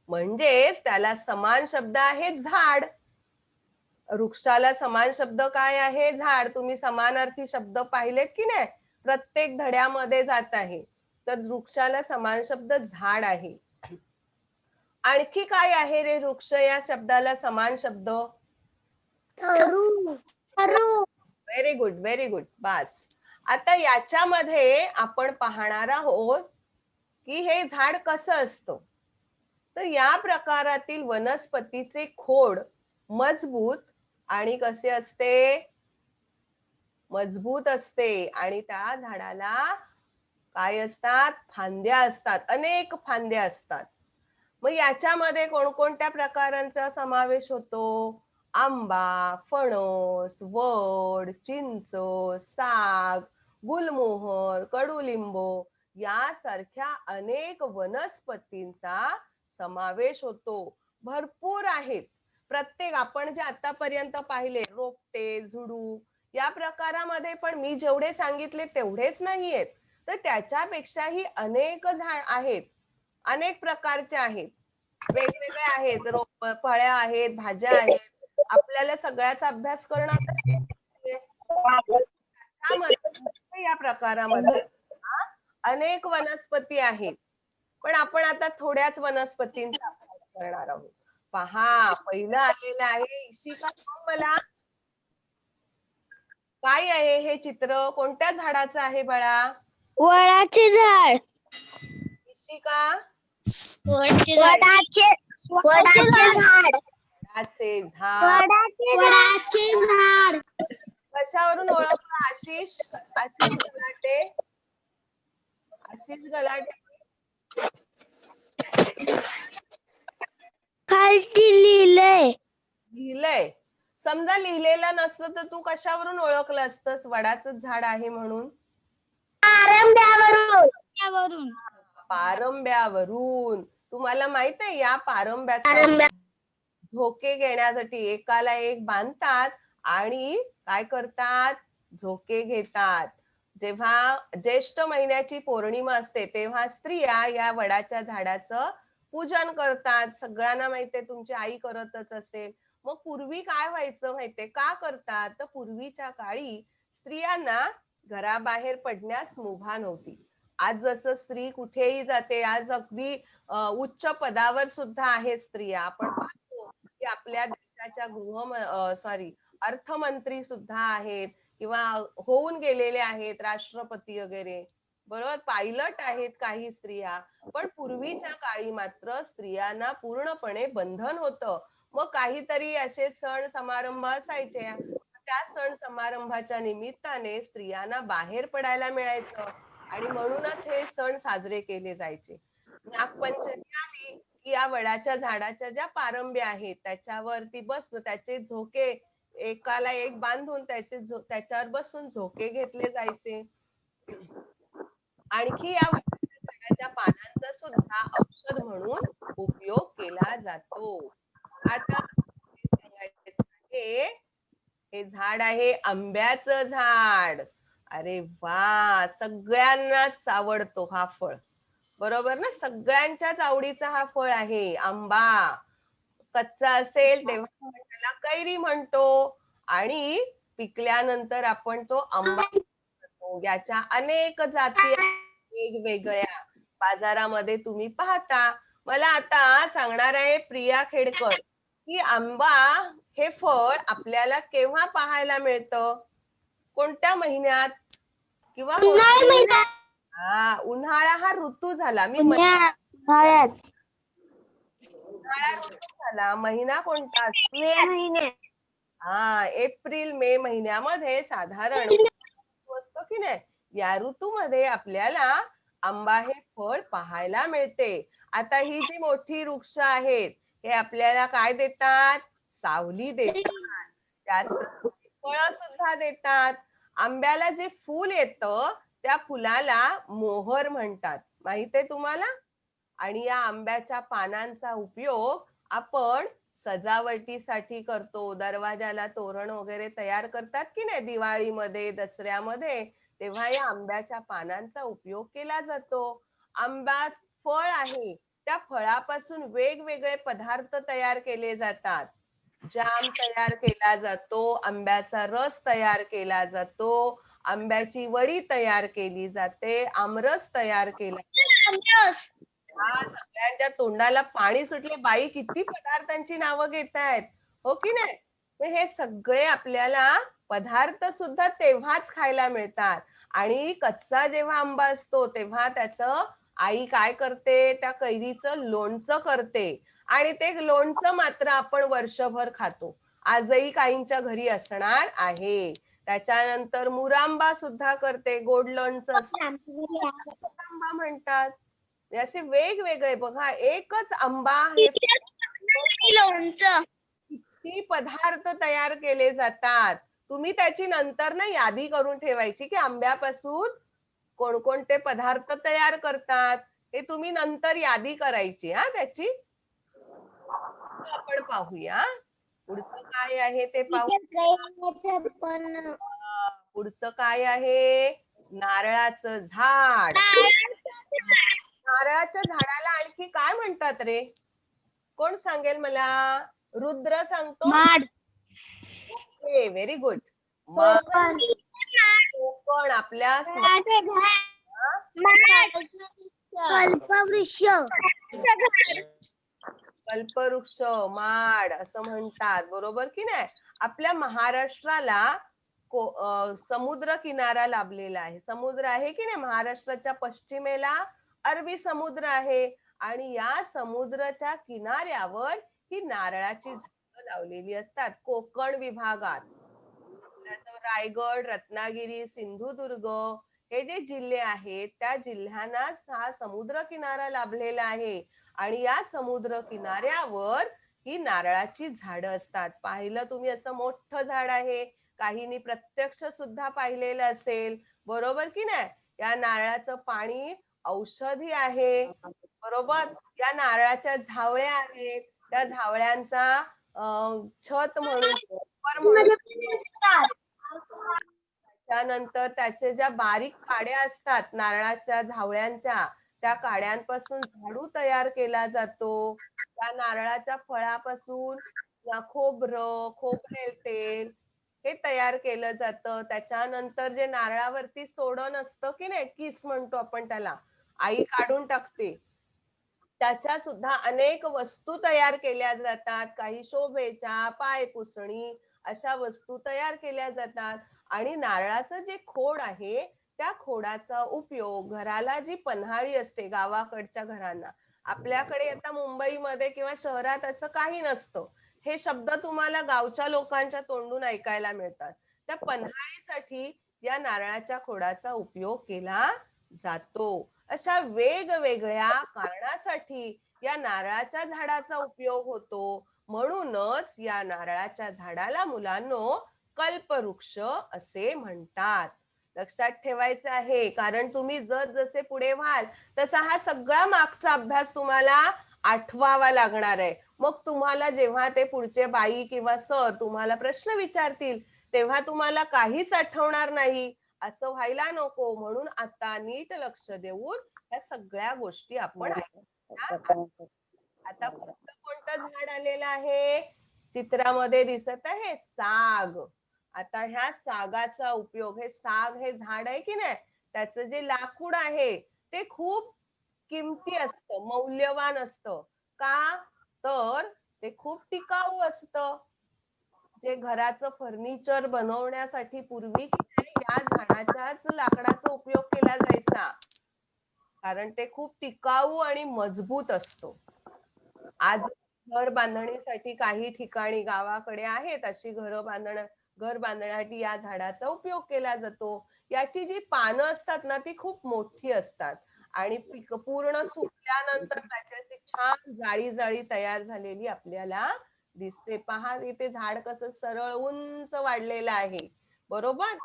S1: म्हणजेच त्याला समान शब्द आहे झाड. वृक्षाला समान शब्द काय आहे? झाड. तुम्ही समानार्थी शब्द पाहिलेत की नाही? प्रत्येक धड्यामध्ये जात आहे. तर वृक्षाला समान शब्द झाड आहे. आणखी काय आहे रे वृक्ष या शब्दाला समान शब्द? Very good, very good. बास. आता याच्यामध्ये आपण पाहणार आहोत की हे झाड कसं असतं. तर या प्रकारातील वनस्पतीचे खोड मजबूत आणि कसे असते? मजबूत असते. आणि त्या झाडाला काय असतात? फांद्या असतात, अनेक फांद्या असतात. मग याच्यामध्ये कोणकोणत्या प्रकारांचा समावेश होतो? आंबा, फणस, वड, चिंच, साग, गुलमोहर, कडुलिंब यासारख्या अनेक वनस्पतींचा समावेश होतो. भरपूर आहेत. प्रत्येक आपण जे आतापर्यंत पाहिले रोपटे, झुडूप या प्रकारामध्ये पण मी जेवढे सांगितले तेवढेच नाहीयेत, तर त्याच्यापेक्षाही अनेक झाड आहेत, अनेक प्रकारचे आहेत, वेगवेगळे आहेत. रोप, फळ्या आहेत, भाज्या आहेत. आपल्याला सगळ्याचा अभ्यास करणं या प्रकारामध्ये अनेक वनस्पती आहेत. पण आपण आता थोड्याच वनस्पतींचा अभ्यास करणार आहोत. पहा, पहिलं आलेलं आहे. इशिका, सांग मला काय आहे हे चित्र? कोणत्या झाडाचं आहे बाळा?
S2: वडाचे झाड.
S1: इशिका,
S2: वडाचे झाड.
S1: वडाचे झाड.
S2: वडाचे झाड.
S1: कशावरून ओळखलं? आशिष, आशिष गलाटे, आशिष गलाटे.
S2: खालती लिहिलंय.
S1: लिहिलंय. समजा लिहिलेलं नसतं तर तू कशावरून ओळखलं असतंस वडाचं झाड आहे म्हणून?
S2: पारंब्यावरून.
S1: पारंब्यावरून. तुम्हाला माहित आहे या पारंब्याचा झोके घेण्यासाठी एकाला एक बांधतात आणि काय करतात? झोके घेतात. जेव्हा ज्येष्ठ महिन्याची पौर्णिमा असते तेव्हा स्त्रिया या वडाच्या झाडाचं पूजन करतात. सगळ्यांना माहितीये, तुमची आई करतच असेल. मग पूर्वी काय व्हायचं माहितीये? का करतात? तर पूर्वीच्या काळी स्त्रियांना घराबाहेर पडण्यास मुभा नव्हती. आज जसं स्त्री कुठेही जाते, आज अगदी उच्च पदावर सुद्धा आहेत स्त्रिया. आपण पाहतो की आपल्या देशाच्या अर्थमंत्री सुद्धा आहेत किंवा होऊन गेलेले आहेत, राष्ट्रपती वगैरे. बरोबर, पायलट आहेत काही स्त्रिया. पण पूर्वीच्या काळी मात्र स्त्रियांना पूर्णपणे बंधन होतं. मग काहीतरी असे सण समारंभ असायचे, त्या सण समारंभाच्या निमित्ताने स्त्रियांना बाहेर पडायला मिळायचं आणि म्हणूनच हे सण साजरे केले जायचे. नागपंचमी आली की या वडाच्या झाडाच्या ज्या पारंब्या आहेत त्याच्यावरती बसणं, त्याचे झोके एकाला एक बांधून त्याच्यावर बसून झोके घेतले जायचे. आणखी या वडाच्या झाडाच्या पानांचा सुद्धा औषध म्हणून उपयोग केला जातो. आता सांगायचं आहे, हे झाड आहे आंब्याचं झाड. अरे वा, सगळ्यांनाच आवडतो हा फळ. बरोबर ना? सगळ्यांच्याच आवडीचा हा फळ आहे आंबा. कच्चा असेल तेव्हा आपण त्याला कैरी म्हणतो आणि पिकल्यानंतर आपण तो आंबा म्हणतो. याच्या अनेक जाती वेगवेगळ्या बाजारामध्ये तुम्ही पाहता. मला आता सांगणार आहे प्रिया खेडकर की आंबा हे फळ आपल्याला केव्हा पाहायला मिळतं? कोणत्या महिन्यात किंवा उन्हाळा हा ऋतू झाला. उन्हाळा ऋतू झाला. महिना कोणता?
S2: मे महिने.
S1: एप्रिल मे महिन्यामध्ये साधारण असतो की नाही, या ऋतूमध्ये आपल्याला आंबा हे फळ पाहायला मिळते. आता ही जी मोठी वृक्ष आहेत हे आपल्याला काय देतात? सावली देतात, त्याचप्रमाणे फळं सुद्धा देतात. आंब्याला जे फूल येतं त्या फुलाला मोहर म्हणतात, माहित आहे तुम्हाला? आणि या आंब्याच्या पानांचा उपयोग आपण सजावटीसाठी करतो. दरवाजाला तोरण वगैरे तयार करतात की नाही दिवाळीमध्ये, दसऱ्यामध्ये, तेव्हा या आंब्याच्या पानांचा उपयोग केला जातो. आंबा फळ आहे, त्या फळापासून वेगवेगळे पदार्थ तयार केले जातात. जाम तयार केला जातो, आंब्याचा रस तयार केला जातो, आंब्याची वडी तयार केली जाते, आमरस तयार केला जातो. हा, सगळ्यांच्या तोंडाला पाणी सुटले. बाई किती पदार्थांची नावं घेत आहेत, हो की नाही? मग हे सगळे आपल्याला पदार्थ सुद्धा तेव्हाच खायला मिळतात. आणि कच्चा जेव्हा आंबा असतो तेव्हा त्याचं आई काय करते, त्या कैरीचं लोणचं करते. आणि ते लोणचं मात्र आपण वर्षभर खातो. आजही काहींच्या घरी असणार आहे. त्याच्यानंतर मुरांबा सुद्धा करते, गोड लोणचं मुरांबा म्हणतात. असे वेगवेगळे बघा, एकच आंबा हे
S2: लोणचं
S1: किती पदार्थ तयार केले जातात. तुम्ही त्याची नंतर ना यादी करून ठेवायची की आंब्यापासून कोणकोणते पदार्थ तयार करतात, हे तुम्ही नंतर यादी करायची हा त्याची. आपण पाहूया पुढचं काय आहे ते
S2: पण
S1: पुढचं काय आहे, नारळाचं झाड. नारळाच्या झाडाला आणखी काय म्हणतात रे? कोण सांगेल मला? रुद्र सांगतो.
S2: माड
S1: ओके, व्हेरी गुड. कोकण आपल्या
S2: कल्पवृक्ष
S1: कल्पवृक्ष, माड असं म्हणतात, बरोबर की नाही? आपल्या महाराष्ट्राला समुद्र किनारा लाभलेला आहे. समुद्र आहे की नाही? महाराष्ट्राच्या पश्चिमेला अरबी समुद्र आहे आणि या समुद्राच्या किनाऱ्यावर ही नारळाची झाडं लावलेली असतात. कोकण विभागात रायगड, रत्नागिरी, सिंधुदुर्ग हे जे जिल्हे आहेत त्या जिल्ह्यांना हा समुद्र किनारा लाभलेला आहे. आणि या समुद्र किनाऱ्यावर ही नारळाची झाडं असतात. पाहिलं तुम्ही, असं मोठं झाड आहे, काहींनी प्रत्यक्ष सुद्धा पाहिलेलं असेल, बरोबर की नाही? या नारळाचं पाणी औषधी आहे, बरोबर. या नारळाच्या झावळ्या आहेत, त्या झावळ्यांचा छत म्हणून त्यानंतर त्याचे ज्या बारीक काड्या असतात नारळाच्या झावळ्यांच्या, त्या काड्यांपासून झाडू तयार केला जातो. त्या नारळाच्या फळापासून खोबरं, खोबरेल तेल हे तयार केलं जातं. त्याच्यानंतर जे नारळावरती सोडण असतं की नाही, किस म्हणतो आपण त्याला, आई काढून टाकते, त्याच्या सुद्धा अनेक वस्तू तयार केल्या जातात. काही शोभेच्या, पायपुसणी अशा वस्तू तयार केल्या जातात. आणि नारळाचं जे खोड आहे त्या खोडाचा उपयोग घराला, जी पन्हाळी असते गावाकडच्या घरांना, आपल्याकडे आता मुंबईमध्ये किंवा शहरात असं काही नसतं, हे शब्द तुम्हाला गावच्या लोकांच्या तोंडून ऐकायला मिळतात. त्या पन्हाळीसाठी या नारळाच्या खोडाचा उपयोग केला जातो. अशा वेगवेगळ्या कारणासाठी या नारळाच्या झाडाचा उपयोग होतो. म्हणूनच या नारळाच्या झाडाला मुलांनो कल्पवृक्ष असे म्हणतात. लक्षात ठेवायचं आहे, कारण तुम्ही जसे पुढे व्हाल तसा हा सगळा मागचा अभ्यास तुम्हाला आठवावा लागणार आहे. मग तुम्हाला जेव्हा ते पुढचे बाई किंवा सर तुम्हाला प्रश्न विचारतील तेव्हा तुम्हाला काहीच आठवणार नाही, असं व्हायला नको. म्हणून आता नीट लक्ष देऊन या सगळ्या गोष्टी आपण आता पुढचं कोणतं झाड आलेलं आहे चित्रामध्ये दिसत आहे? साग. आता ह्या सागाचा उपयोग, हे साग हे झाड आहे की नाही, त्याचं जे लाकूड आहे ते खूप किमती असतं, मौल्यवान असतं. का? तर ते खूप टिकाऊ असतं. जे घराचं फर्निचर बनवण्यासाठी पूर्वी या झाडाच्याच लाकडाचा उपयोग केला जायचा, कारण ते खूप टिकाऊ आणि मजबूत असतो. आज घर बांधणीसाठी काही ठिकाणी गावाकडे आहेत अशी घर बांधण्यासाठी या झाडाचा उपयोग केला जातो. याची जी पानं असतात ना ती खूप मोठी असतात आणि पूर्ण सुकल्यानंतर त्याच्याची छान जाळी जाळी तयार झालेली आपल्याला दिसते. पहा इथे झाड कसं सरळ उंच वाढलेलं आहे, बरोबर.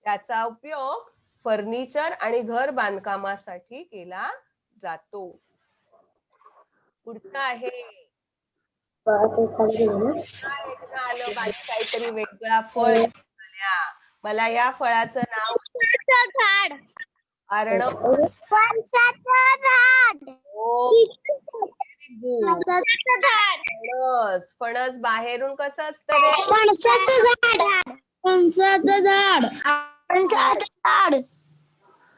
S1: त्याचा उपयोग फर्निचर आणि घर बांधकामासाठी केला जातो. पुढचं आहे एकदा आलं बाई काहीतरी वेगळा फळ आल्या. मला या फळाचं नाव अर्णव.
S2: फणसाचं झाड
S1: हो, गुड.
S2: झाड.
S1: फणस. फणस बाहेरून कसं असतं रे?
S2: फणसाचं झाड. फणसाचं झाड. फणसाचं झाड.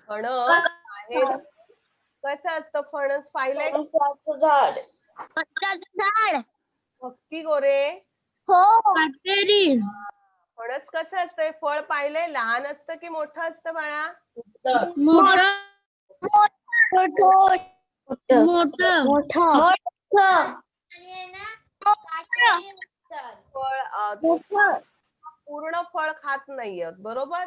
S1: फणस बाहेरून कसं असतं? फणस पाहिलंय?
S2: फणसाचं झाड. फणसाचं झाड.
S1: भक्ती गोरे.
S2: हो. काटेरी.
S1: फणस कसं असतं? हे फळ पाहिलंय? लहान असतं की मोठं असतं बाळा?
S2: मोठं.
S1: फळ पूर्ण फळ खात नाहीयेत बरोबर.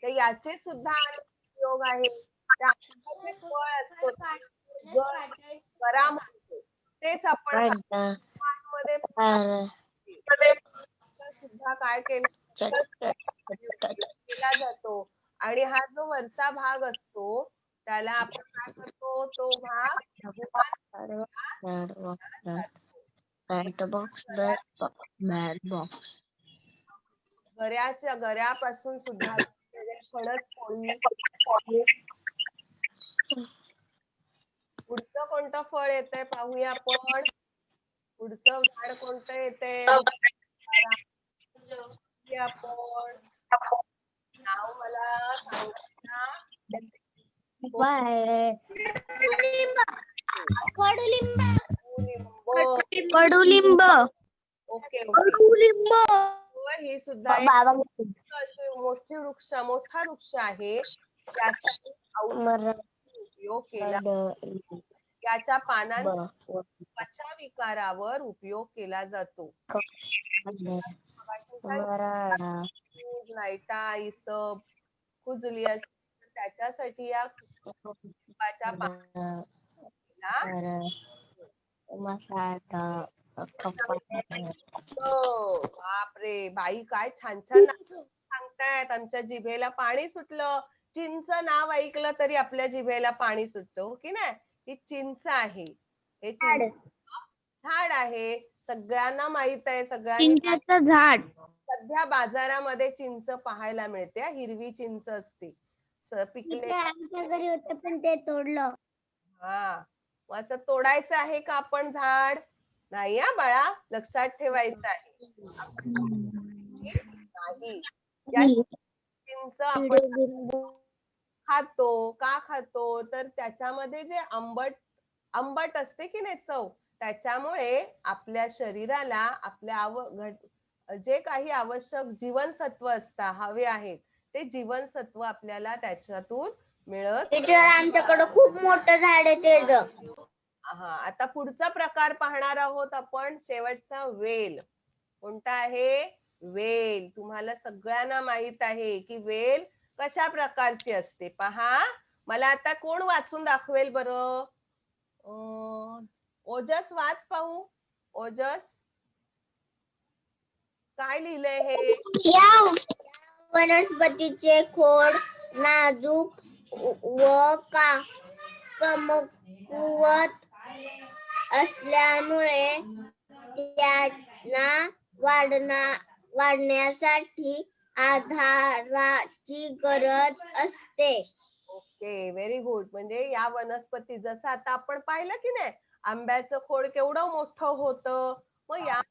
S1: तर याचे सुद्धा अनेक उपयोग आहेत. त्या आंब्याचे फळ असतो गरा म्हणतो, तेच आपण मध्ये सुद्धा काय केलं केला जातो. आणि हा जो वरचा भाग असतो त्याला आपण काय करतो? तो भाग गऱ्यापासून सुद्धा फणस पोळी. पुढचं कोणतं फळ येतंय पाहूया आपण. पुढचं झाड कोणतं येतंय? आपण नाव मला सांगा.
S2: कडुलिंब.
S1: ओके.
S2: कडुलिंब.
S1: ही सुद्धा एक अशी मोठा वृक्ष आहे. याचा उपयोग केला. याच्या पानांचा त्वचा विकारावर उपयोग केला जातो. नायटा, इसब, खुजली असते त्याच्यासाठी या लिंबाच्या पानाला बापरे बाई काय छान छान सांगतायत. आमच्या जिभेला पाणी सुटलं. चिंच नाव ऐकलं तरी आपल्या जिभेला पाणी सुटतं हो की नाही. ही चिंच आहे. हे झाड आहे. सगळ्यांना माहित आहे. सगळ्यांनी
S2: झाड.
S1: सध्या बाजारामध्ये चिंच पाहायला मिळते. हिरवी चिंच असते. पिकले
S2: आमच्या घरी होतं पण ते तोडलं.
S1: हा. असं तोडायचं आहे का आपण झाड? नाही हा बाळा, लक्षात ठेवायचं आहे. नाही. या चिंच आपण खातो. का खातो? तर त्याच्यामध्ये जे आंबट असते की नाही चव, त्याच्यामुळे आपल्या शरीराला आपल्या जे काही आवश्यक जीवनसत्व असतात हवे आहेत ते जीवनसत्व आपल्याला त्याच्यातून मिळत.
S2: आमच्याकडे खूप मोठं झाड आहे ते.
S1: आता पुढचा प्रकार पाहणार आहोत आपण. शेवटचा वेल. कोणता आहे? वेल. तुम्हाला सगळ्यांना माहित आहे की वेल कशा प्रकारची असते. पहा, मला आता कोण वाचून दाखवेल बरं? ओजस वाच पाहू. ओजस काय लिहिलंय हे?
S2: या वनस्पतीचे खोड नाजूक व कमकुवत असल्यामुळे त्यांना वाढण्यासाठी आधाराची गरज असते.
S1: Okay, very good. म्हणजे या वनस्पती जसं आता आपण पाहिलं की नाही, आंब्याचं खोड केवढं मोठं होतं. मग या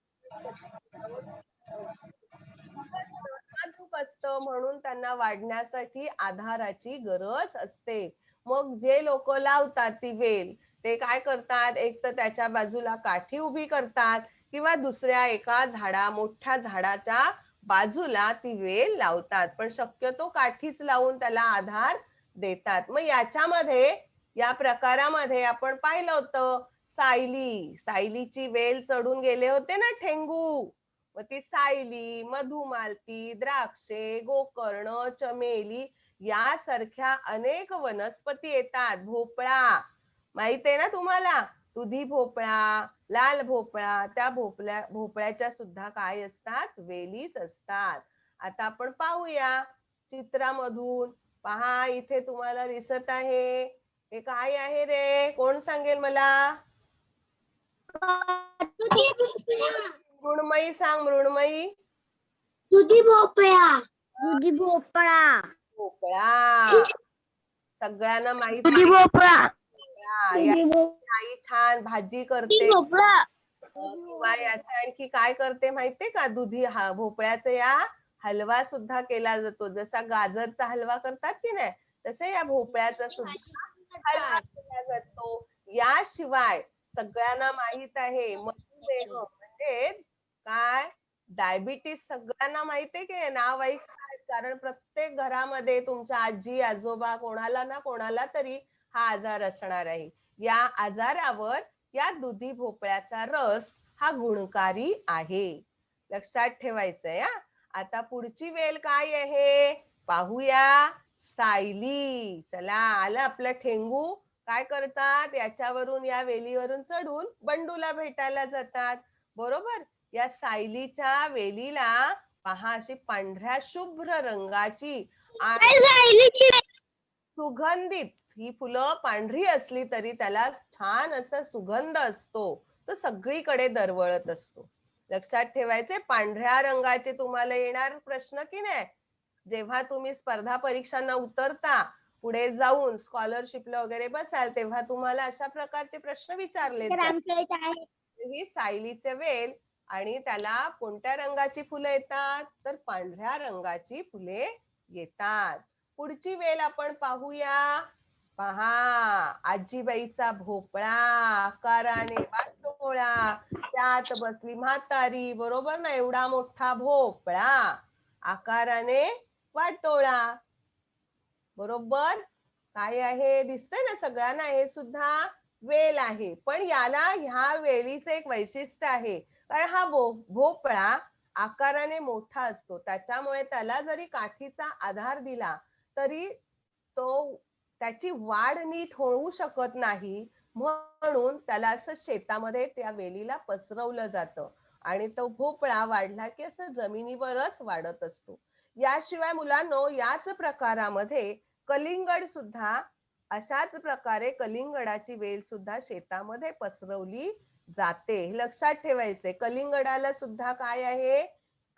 S1: नाजूक असतं म्हणून त्यांना वाढण्यासाठी आधाराची गरज असते. मग जे लोक लावतात ती वेल, ते काय करतात? एक तर त्याच्या बाजूला काठी उभी करतात किंवा दुसऱ्या एका मोठ्या झाडाच्या बाजूला ती वेल लावतात. पण शक्यतो काठीच लावून त्याला आधार देतात. मग याच्यामध्ये या प्रकारामध्ये आपण पाहिलं होतं सायलीची वेल चढून गेले होते ना ठेंगू. मग ती सायली, मधुमालती, द्राक्षे, गोकर्ण, चमेली यासारख्या अनेक वनस्पती येतात. भोपळा माहित आहे ना तुम्हाला? दुधी भोपळा, लाल भोपळा. त्या भोपळ्याच्या सुद्धा काय असतात? वेलीच असतात. आता आपण पाहूया चित्रामधून. पहा, इथे तुम्हाला दिसत आहे. हे काय आहे रे? कोण सांगेल मला? मृण्मयी सांग. मृण्मयी.
S2: दुधी भोपळा. दुधी भोपळा.
S1: भोपळा सगळ्यांना माहित.
S2: दुधी भोपळा.
S1: आई छान भाजी करते किंवा याचा आणखी काय करते माहितीये का, भोपळ्याचा या हलवा सुद्धा केला जातो. जसा गाजरचा हलवा करतात की नाही, तसं या भोपळ्याचा सुद्धा हलवा केला जातो. याशिवाय सगळ्यांना माहित आहे मधुमेह म्हणजे काय, डायबिटीस सगळ्यांना माहितीये की नाव ऐकतात, कारण प्रत्येक घरामध्ये तुमच्या आजी आजोबा कोणाला ना कोणाला तरी हा आजार असणार आहे. या आजारावर या दुधी भोपळ्याचा रस हा गुणकारी आहे. लक्षात ठेवायचंय हा. आता पुढची वेल काय आहे पाहूया. सायली. चला आलं आपलं ठेंगू. काय करतात, याच्यावरून या वेलीवरून चढून बंडूला भेटायला जातात. बरोबर. या सायलीच्या वेलीला पहा अशी पांढऱ्या शुभ्र रंगाची आणि सुगंधित, ही फुलं पांढरी असली तरी त्याला छान असा सुगंध असतो, तो सगळीकडे दरवळत असतो. लक्षात ठेवायचे. पांढऱ्या रंगाचे तुम्हाला येणार प्रश्न की नाही, जेव्हा तुम्ही स्पर्धा परीक्षांना उतरता, पुढे जाऊन स्कॉलरशिपला वगैरे बसाल, तेव्हा तुम्हाला अशा प्रकारचे प्रश्न विचारले जातात. ही सायलीचे वेल आणि त्याला कोणत्या रंगाची फुलं येतात, तर पांढऱ्या रंगाची फुले येतात. पुढची वेल आपण पाहूया. पहा आजीबाईचा भोपळा, आकाराने वाटोळा, त्यात बसली म्हातारी. बरोबर ना, एवढा मोठा भोपळा आकाराने वाटोळा. बरोबर. काय आहे दिसतंय ना सगळ्यांना, हे सुद्धा वेल आहे. पण याला ह्या वेलीचं एक वैशिष्ट्य आहे, कारण हा भोपळा आकाराने मोठा असतो, त्याच्यामुळे त्याला जरी काठीचा आधार दिला तरी तो त्याची वाढ नीट होऊ शकत नाही, म्हणून त्याला असं शेतामध्ये त्या वेलीला पसरवलं जातं आणि तो भोपळा वाढला की असं जमिनीवरच वाढत असतो. याशिवाय मुलांनो, याच प्रकारामध्ये कलिंगड सुद्धा अशाच प्रकारे कलिंगडाची वेल सुद्धा शेतामध्ये पसरवली जाते. लक्षात ठेवायचे. कलिंगडाला सुद्धा काय आहे,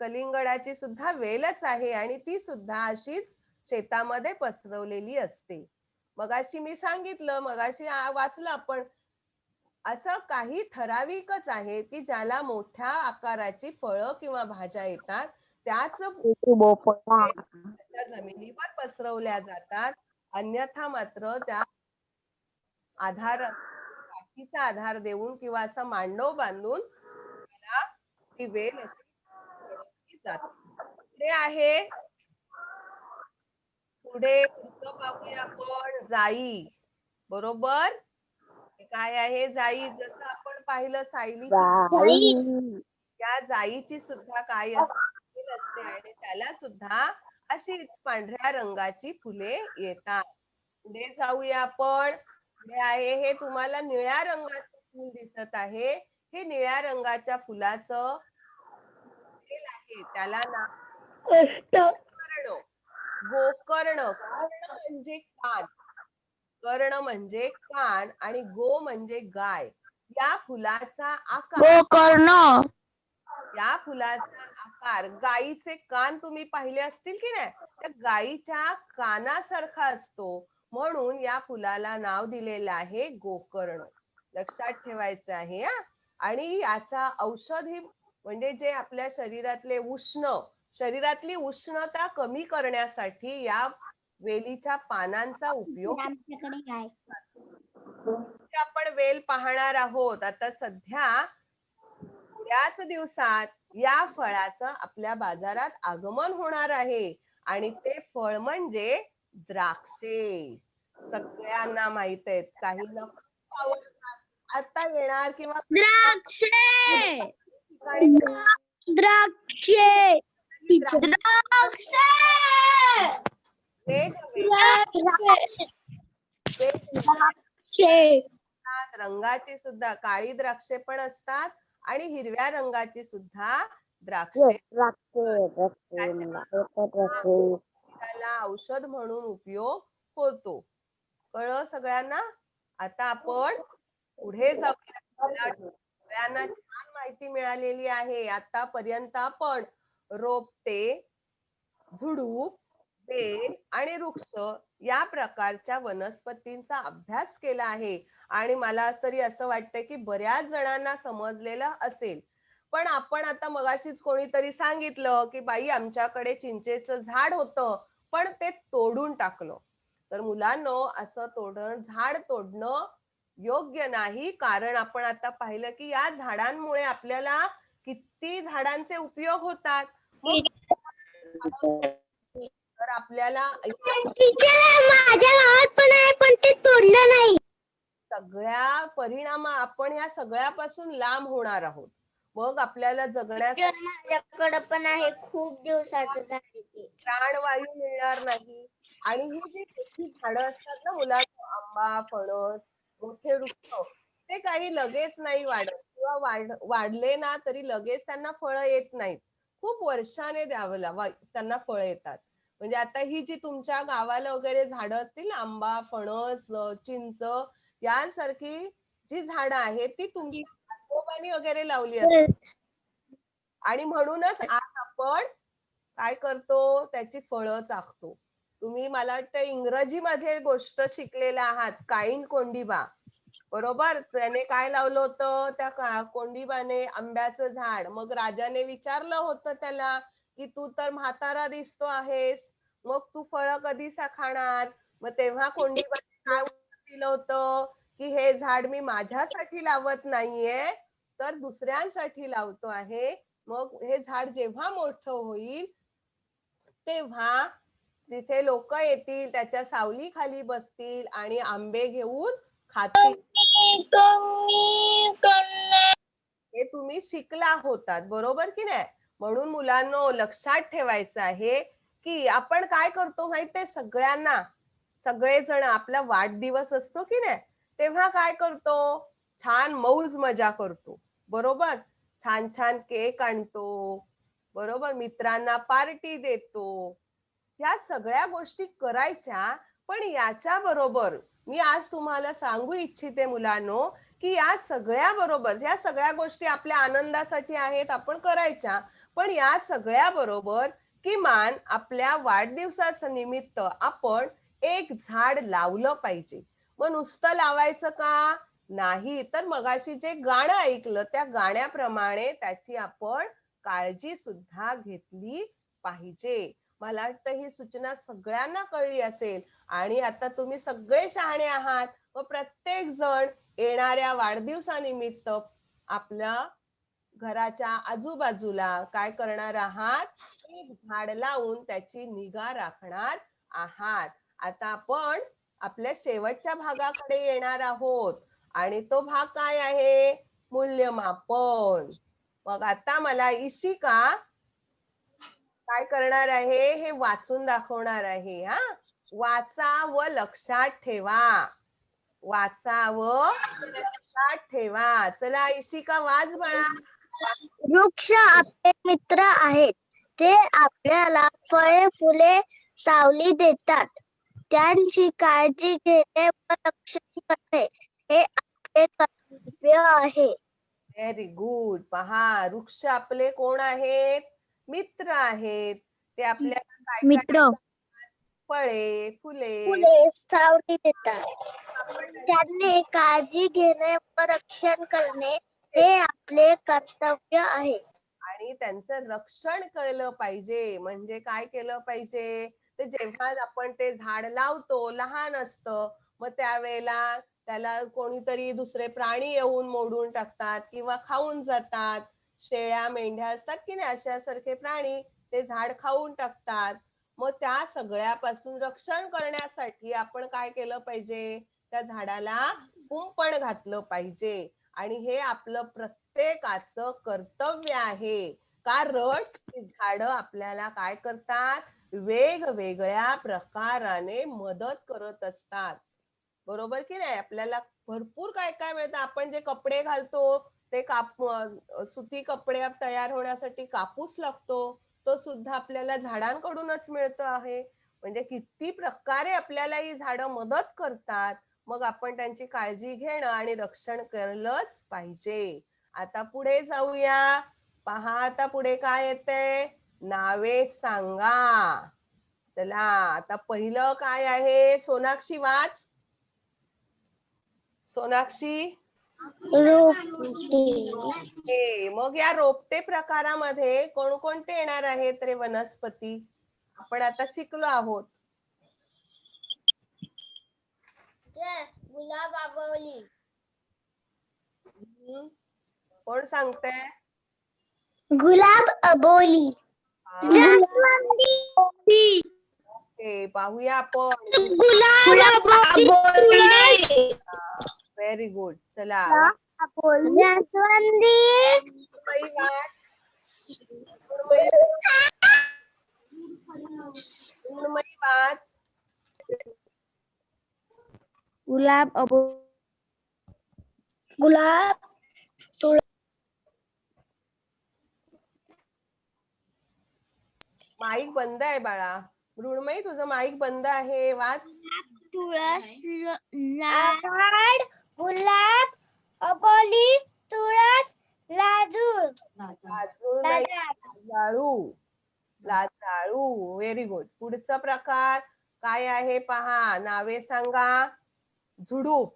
S1: कलिंगडाची सुद्धा वेलच आहे आणि ती सुद्धा अशीच शेतामध्ये पसरवलेली असते. मगाशी मी सांगितलं, मगाशी वाचलं आपण, असं काही ठराविकच आहे की ज्याला मोठ्या आकाराची फळं किंवा भाज्या येतात, त्याच जमिनीवर पसरवल्या जातात. अन्यथा मात्र त्या काठीचा आधार देऊन किंवा असा मांडव बांधून त्याला ती वेल अशी जाते. पुढे आहे, पुढे पाहूया आपण जाई. बरोबर. काय आहे जाई, जसं आपण पाहिलं सायलीची, त्या जाईची सुद्धा काय असते आणि त्याला सुद्धा अशीच पांढऱ्या रंगाची फुले येतात. पुढे जाऊया आपण. पुढे आहे, हे तुम्हाला निळ्या रंगाचं फूल दिसत आहे, हे निळ्या रंगाच्या फुलाचं वेल आहे, त्याला नाव गोकर्ण. गोकर्ण. कर्ण म्हणजे कान, कर्ण म्हणजे कान आणि गो म्हणजे गाय. या फुलाचा आकार, या फुलाचा आकार गायीचे कान तुम्ही पाहिले असतील की नाही, त्या गायीच्या कानासारखा असतो, म्हणून या फुलाला नाव दिलेलं आहे गोकर्ण. लक्षात ठेवायचं आहे हा. आणि याचा औषधी म्हणजे जे आपल्या शरीरातली उष्णता कमी करण्यासाठी या वेलीच्या पानांचा उपयोग आपण वेल पाहणार आहोत. आता सध्या याच दिवसात या फळाचं आपल्या बाजारात आगमन होणार आहे आणि ते फळ म्हणजे द्राक्षे. सगळ्यांना माहित आहेत, काही ना खूप आवडतात. आता येणार किंवा रंगाची सुद्धा काळी द्राक्षे पण असतात आणि हिरव्या रंगाची सुद्धा द्राक्षे औषध म्हणून उपयोग होतो. कळलं सगळ्यांना. आता आपण पुढे जाऊया. सगळ्यांना छान माहिती मिळालेली आहे. आतापर्यंत आपण रोपटे, झुडूप, बेल आणि वृक्ष या प्रकारच्या वनस्पतींचा अभ्यास केला आहे आणि मला तरी असं वाटतंय की बऱ्याच जणांना समजलेलं असेल. पण आपण आता मगाशीच कोणीतरी सांगितलं की बाई आमच्याकडे चिंचेचं झाड होतं पण ते तोडून टाकलं. तर मुलांनो असं झाड तोडणं योग्य नाही, कारण आपण आता पाहिलं की या झाडांमुळे आपल्याला किती झाडांचे उपयोग होतात. मग तर आपल्याला
S2: माझ्या गावात पण आहे पण ते तोडलं नाही.
S1: सगळ्या परिणाम आपण या सगळ्यापासून लांब होणार आहोत. मग आपल्याला जगण्यासाठी
S2: माझ्याकडे पण आहे खूप दिवसाचं झाड आहे ते.
S1: प्राणवायू मिळणार नाही. आणि ही जी मोठी झाडं असतात ना मुलांना, आंबा, फणस, मोठे वृक्ष, ते काही लगेच नाही वाढत किंवा वाढले ना तरी लगेच त्यांना फळं येत नाहीत. खूप वर्षाने द्यावं त्यांना फळं येतात. म्हणजे आता ही जी तुमच्या गावाला वगैरे झाडं असतील ना, आंबा, फणस, चिंच यांसारखी जी झाडं आहेत ती तुमच्या आजोबांनी वगैरे लावली असतात. आणि म्हणूनच आज आपण काय करतो, त्याची फळं चाखतो. तुम्ही मला वाटतं इंग्रजीमध्ये गोष्ट शिकलेल्या आहात, काईन कोंडिबा, बरोबर? त्याने काय लावलं होतं, त्या कोंडिबाने आंब्याचं झाड. मग राजाने विचारलं होतं त्याला की तू तर म्हातारा दिसतो आहेस, मग तू फळं कधी खाणार? मग तेव्हा कोंडिबाने काय उत्तर दिलं होतं की हे झाड मी माझ्यासाठी लावत नाहीये तर दुसऱ्यांसाठी लावतो आहे. मग हे झाड जेव्हा मोठं होईल तेव्हा तिथे लोक येतील, त्याच्या सावलीखाली बसतील आणि आंबे घेऊन खातील. हे तुम्ही शिकला होतात, बरोबर की नाही? म्हणून मुलांनो लक्षात ठेवायचं आहे की आपण काय करतो माहितीये, सगळ्यांना सगळेजण आपला वाढदिवस असतो की नाही तेव्हा काय करतो, छान मौज मजा करतो, बरोबर? छान छान केक आणतो, बरोबर, मित्रांना पार्टी देतो. ह्या सगळ्या गोष्टी करायच्या. पण याच्या बरोबर मी आज तुम्हाला सांगू इच्छिते मुलांनो की या सगळ्या बरोबर, या सगळ्या गोष्टी आपल्या आनंदासाठी आहेत, आपण करायच्या. पण या सगळ्या बरोबर किमान आपल्या वाढदिवसाचं निमित्त आपण एक झाड लावलं पाहिजे. मग नुसतं लावायचं का नाही, तर मगाशी जे गाणं ऐकलं त्या गाण्याप्रमाणे त्याची आपण काळजी सुद्धा घेतली पाहिजे. मला वाटतं ही सूचना सगळ्यांना कळली असेल. आणि आता तुम्ही सगळे शहाणे आहात व प्रत्येक जण येणाऱ्या वाढदिवसानिमित्त आपल्या घराच्या आजूबाजूला काय करणार आहात, एक झाड लावून त्याची निगा राखणार आहात. आता आपण आपल्या शेवटच्या भागाकडे येणार आहोत आणि तो भाग काय आहे, मूल्यमापन. मग आता मला इशिका काय करणार आहे, हे वाचून दाखवणार आहे. हा, वाचा व लक्षात ठेवा, वाचा व लक्षात ठेवा. चला इशिका वाच बाळा.
S2: वृक्ष आपले मित्र आहेत. ते आपल्याला फळे, फुले, सावली देतात. त्यांची काळजी घेणे व रक्षण करणे हे आपले कर्तव्य आहे.
S1: Very good. पहा, वृक्ष आपले कोण आहेत, मित्र आहेत. ते आपल्याला काय काय फळे, फुले,
S2: सावली देतात. त्यांनी काळजी घेणे व रक्षण करणे हे आपले कर्तव्य आहे.
S1: आणि त्यांचं रक्षण केलं पाहिजे. म्हणजे काय केलं पाहिजे, तर जेव्हा आपण ते झाड लावतो, लहान असतं, मग त्यावेळेला त्याला कोणीतरी दुसरे प्राणी येऊन मोडून टाकतात किंवा खाऊन जातात. शेळ्या, मेंढ्या असतात की नाही, अशासारखे प्राणी ते झाड खाऊन टाकतात. मग त्या सगळ्यापासून रक्षण करण्यासाठी आपण काय केलं पाहिजे, त्या झाडाला कुंपण घातलं पाहिजे. आणि हे आपलं प्रत्येकाचं कर्तव्य आहे. कारण ती झाडं आपल्याला काय करतात, वेगवेगळ्या प्रकाराने मदत करत असतात, बरोबर की नाही? आपल्याला भरपूर काय काय मिळतं. आपण जे कपडे घालतो ते सुती कपडे तयार होण्यासाठी कापूस लागतो, तो सुद्धा आपल्याला झाडांकडूनच मिळतो आहे. म्हणजे किती प्रकारे आपल्याला ही झाडं मदत करतात. मग आपण त्यांची काळजी घेणं आणि रक्षण केलंच पाहिजे. आता पुढे जाऊया. पहा आता पुढे काय येते, नावे सांगा. चला आता पहिलं काय आहे? सोनाक्षी वाच. सोनाक्षी. मग या रोपटे प्रकारामध्ये कोणकोणते येणार आहेत रे वनस्पती? आपण आता शिकलो आहोत.
S2: गुलाब आबोली.
S1: कोण सांगतंय?
S2: गुलाब अबोली.
S1: पाहूया आपण.
S2: गुलाब अबोली.
S1: Very good. चला
S2: जास्वंदी.
S1: वाच.
S2: गुलाब गुलाब
S1: माईक बंद आहे बाळा. मृण्मयी तुझं माईक बंद आहे. वाच.
S2: तुळस लाड गुलाब अबोली तुळस लाजूळ
S1: लाजाळू. लाजाळू. Very good. पुढचा प्रकार काय आहे पहा. नावे सांगा. झुडूप.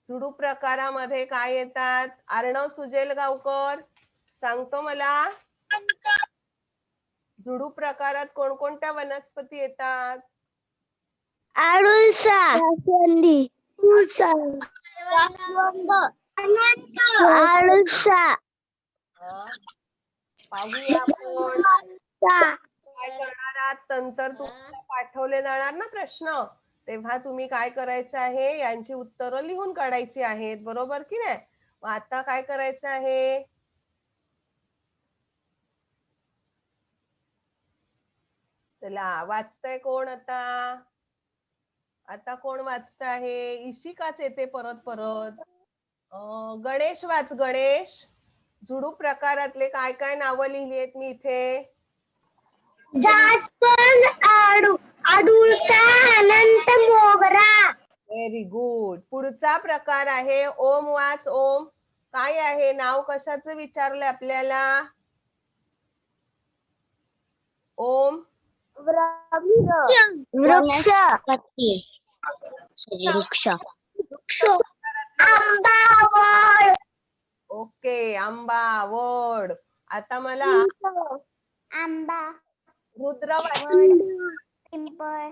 S1: झुडूप प्रकारामध्ये काय येतात? अर्णव सुजेलगावकर सांगतो मला. झुडूप प्रकारात कोणकोणत्या वनस्पती येतात?
S2: आडुळसा जास्वंदी आडुळसा.
S1: पाहूया आपण काय करणार आहात. नंतर तुम्हाला पाठवले जाणार ना प्रश्न, तेव्हा तुम्ही काय करायचं आहे? यांची उत्तरं लिहून काढायची आहेत. बरोबर की नाही? मग आता काय करायचं आहे? चला वाचतंय कोण आता? आता कोण वाचत आहे? इशिकाच येते परत परत. गणेश वाच. गणेश. झुडूप प्रकारातले काय काय नावं लिहिली आहेत मी इथे?
S2: जास्वंद आडुळसा अनंत मोगरा.
S1: Very good. पुढचा प्रकार आहे ओम. वाच. ओम काय आहे? नाव कशाचं विचारलंय आपल्याला? ओम.
S2: वृक्ष. आंबा.
S1: ओके. आंबा. वड. आता मला
S2: आंबा.
S1: रुद्र वाच.
S2: पिंपळ.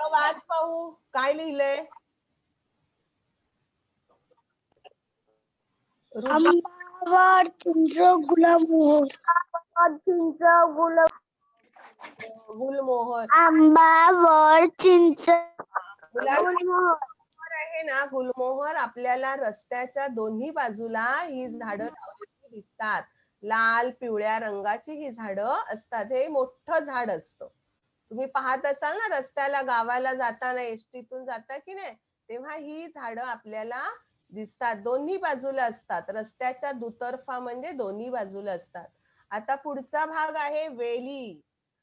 S1: वाच पाहू काय लिहिलंय?
S2: आंबा चिंच गुलाबमोहर.
S1: गुलमोहर.
S2: आंबा वड चिंच
S1: आहे ना. गुलमोहर आपल्याला रस्त्याच्या दोन्ही बाजूला ही झाडं लावलेली दिसतात. लाल पिवळ्या रंगाची ही झाडं असतात. हे मोठं झाड असतं. तुम्ही पाहत असाल ना रस्त्याला, गावाला जाताना एसटीतून जाता की नाही, तेव्हा ही झाडं आपल्याला दिसतात. दोन्ही बाजूला असतात. रस्त्याच्या दुतर्फा म्हणजे दोन्ही बाजूला असतात. आता पुढचा भाग आहे वेली.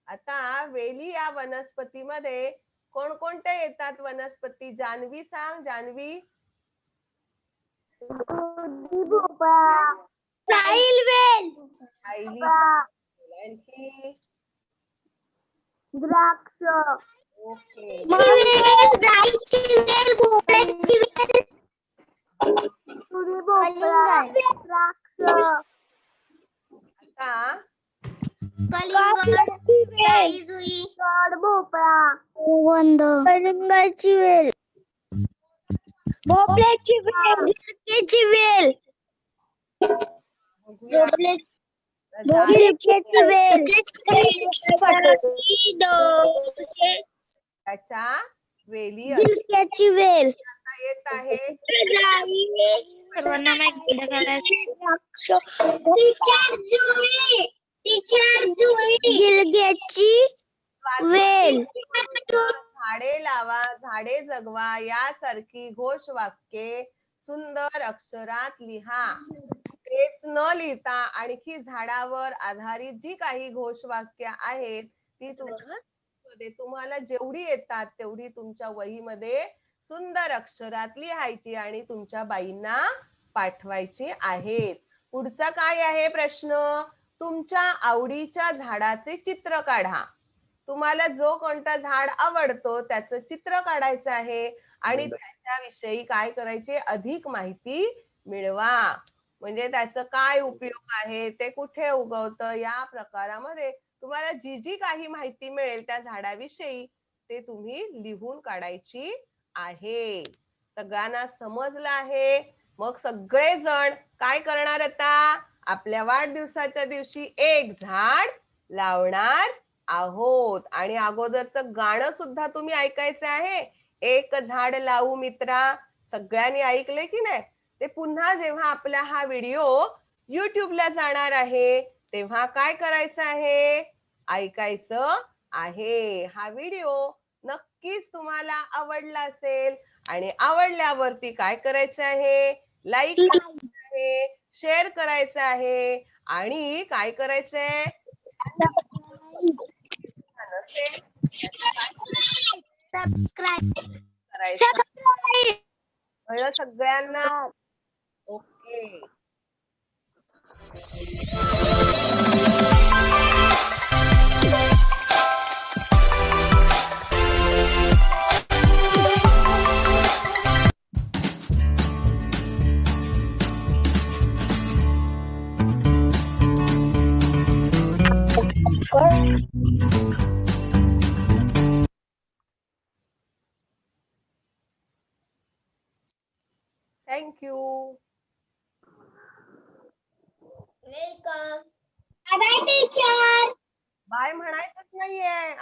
S1: आता वेली या वनस्पतीमध्ये कोणकोणत्या येतात वनस्पती? जान्हवी सांग. जान्हवी. आणखी
S2: द्राक्ष.
S1: ओके.
S2: जाईची वेल, भोपळ्याची वेल, द्राक्ष.
S1: आता
S2: कलिंगडाची वेल, भोपळा, कलिंगडाची वेल, भोपळ्याची वेल, गिलक्याची वेल, गिलक्याची वेल,
S1: त्याच्या वेली
S2: गिलक्याची वेल.
S1: येत आहे.
S2: गिलक्याची वेल.
S1: झाडे लावा, झाडे जगवा यासारखी घोषवाक्ये सुंदर अक्षरात लिहा. तेच न लिहिता आणखी झाडावर आधारित जी काही घोषवाक्य आहेत ती तुम्हाला जेवढी येतात तेवढी तुमच्या वहीमध्ये सुंदर अक्षरात लिहायची आणि तुमच्या बाईंना पाठवायची आहेत. पुढचा काय आहे प्रश्न? तुमच्या आवडीच्या झाडाचे चित्र काढा. तुम्हाला जो कोणता झाड आवडतो त्याचं चित्र काढायचं आहे आणि त्याच्याविषयी काय करायचे, अधिक माहिती मिळवा. म्हणजे त्याचं काय उपयोग आहे, ते कुठे उगवतं, या प्रकारामध्ये तुम्हाला जी जी काही माहिती मिळेल त्या झाडाविषयी ते तुम्ही लिहून काढायची आहे. सगळ्यांना समजलं आहे? मग सगळेजण काय करणार आता? आपल्या वाढदिवसाच्या दिवशी एक झाड लावणार आहोत आणि अगोदरचं गाणं सुद्धा तुम्ही ऐकायचं आहे. एक झाड लावू मित्रा. सगळ्यांनी ऐकले की नाही? ते पुन्हा जेव्हा आपला हा व्हिडिओ युट्यूबला जाणार आहे तेव्हा काय करायचं आहे? ऐकायचं आहे. हा व्हिडिओ नक्कीच तुम्हाला आवडला असेल आणि आवडल्यावरती काय करायचं आहे? लाईक करायचं आहे, शेअर करायचं आहे आणि काय करायचंय?
S2: सबस्क्राईब
S1: करायचं कळलं सगळ्यांना? Okay. Thank you.
S2: Welcome. Bye teacher.
S1: Bye म्हणायचंच नाहीये.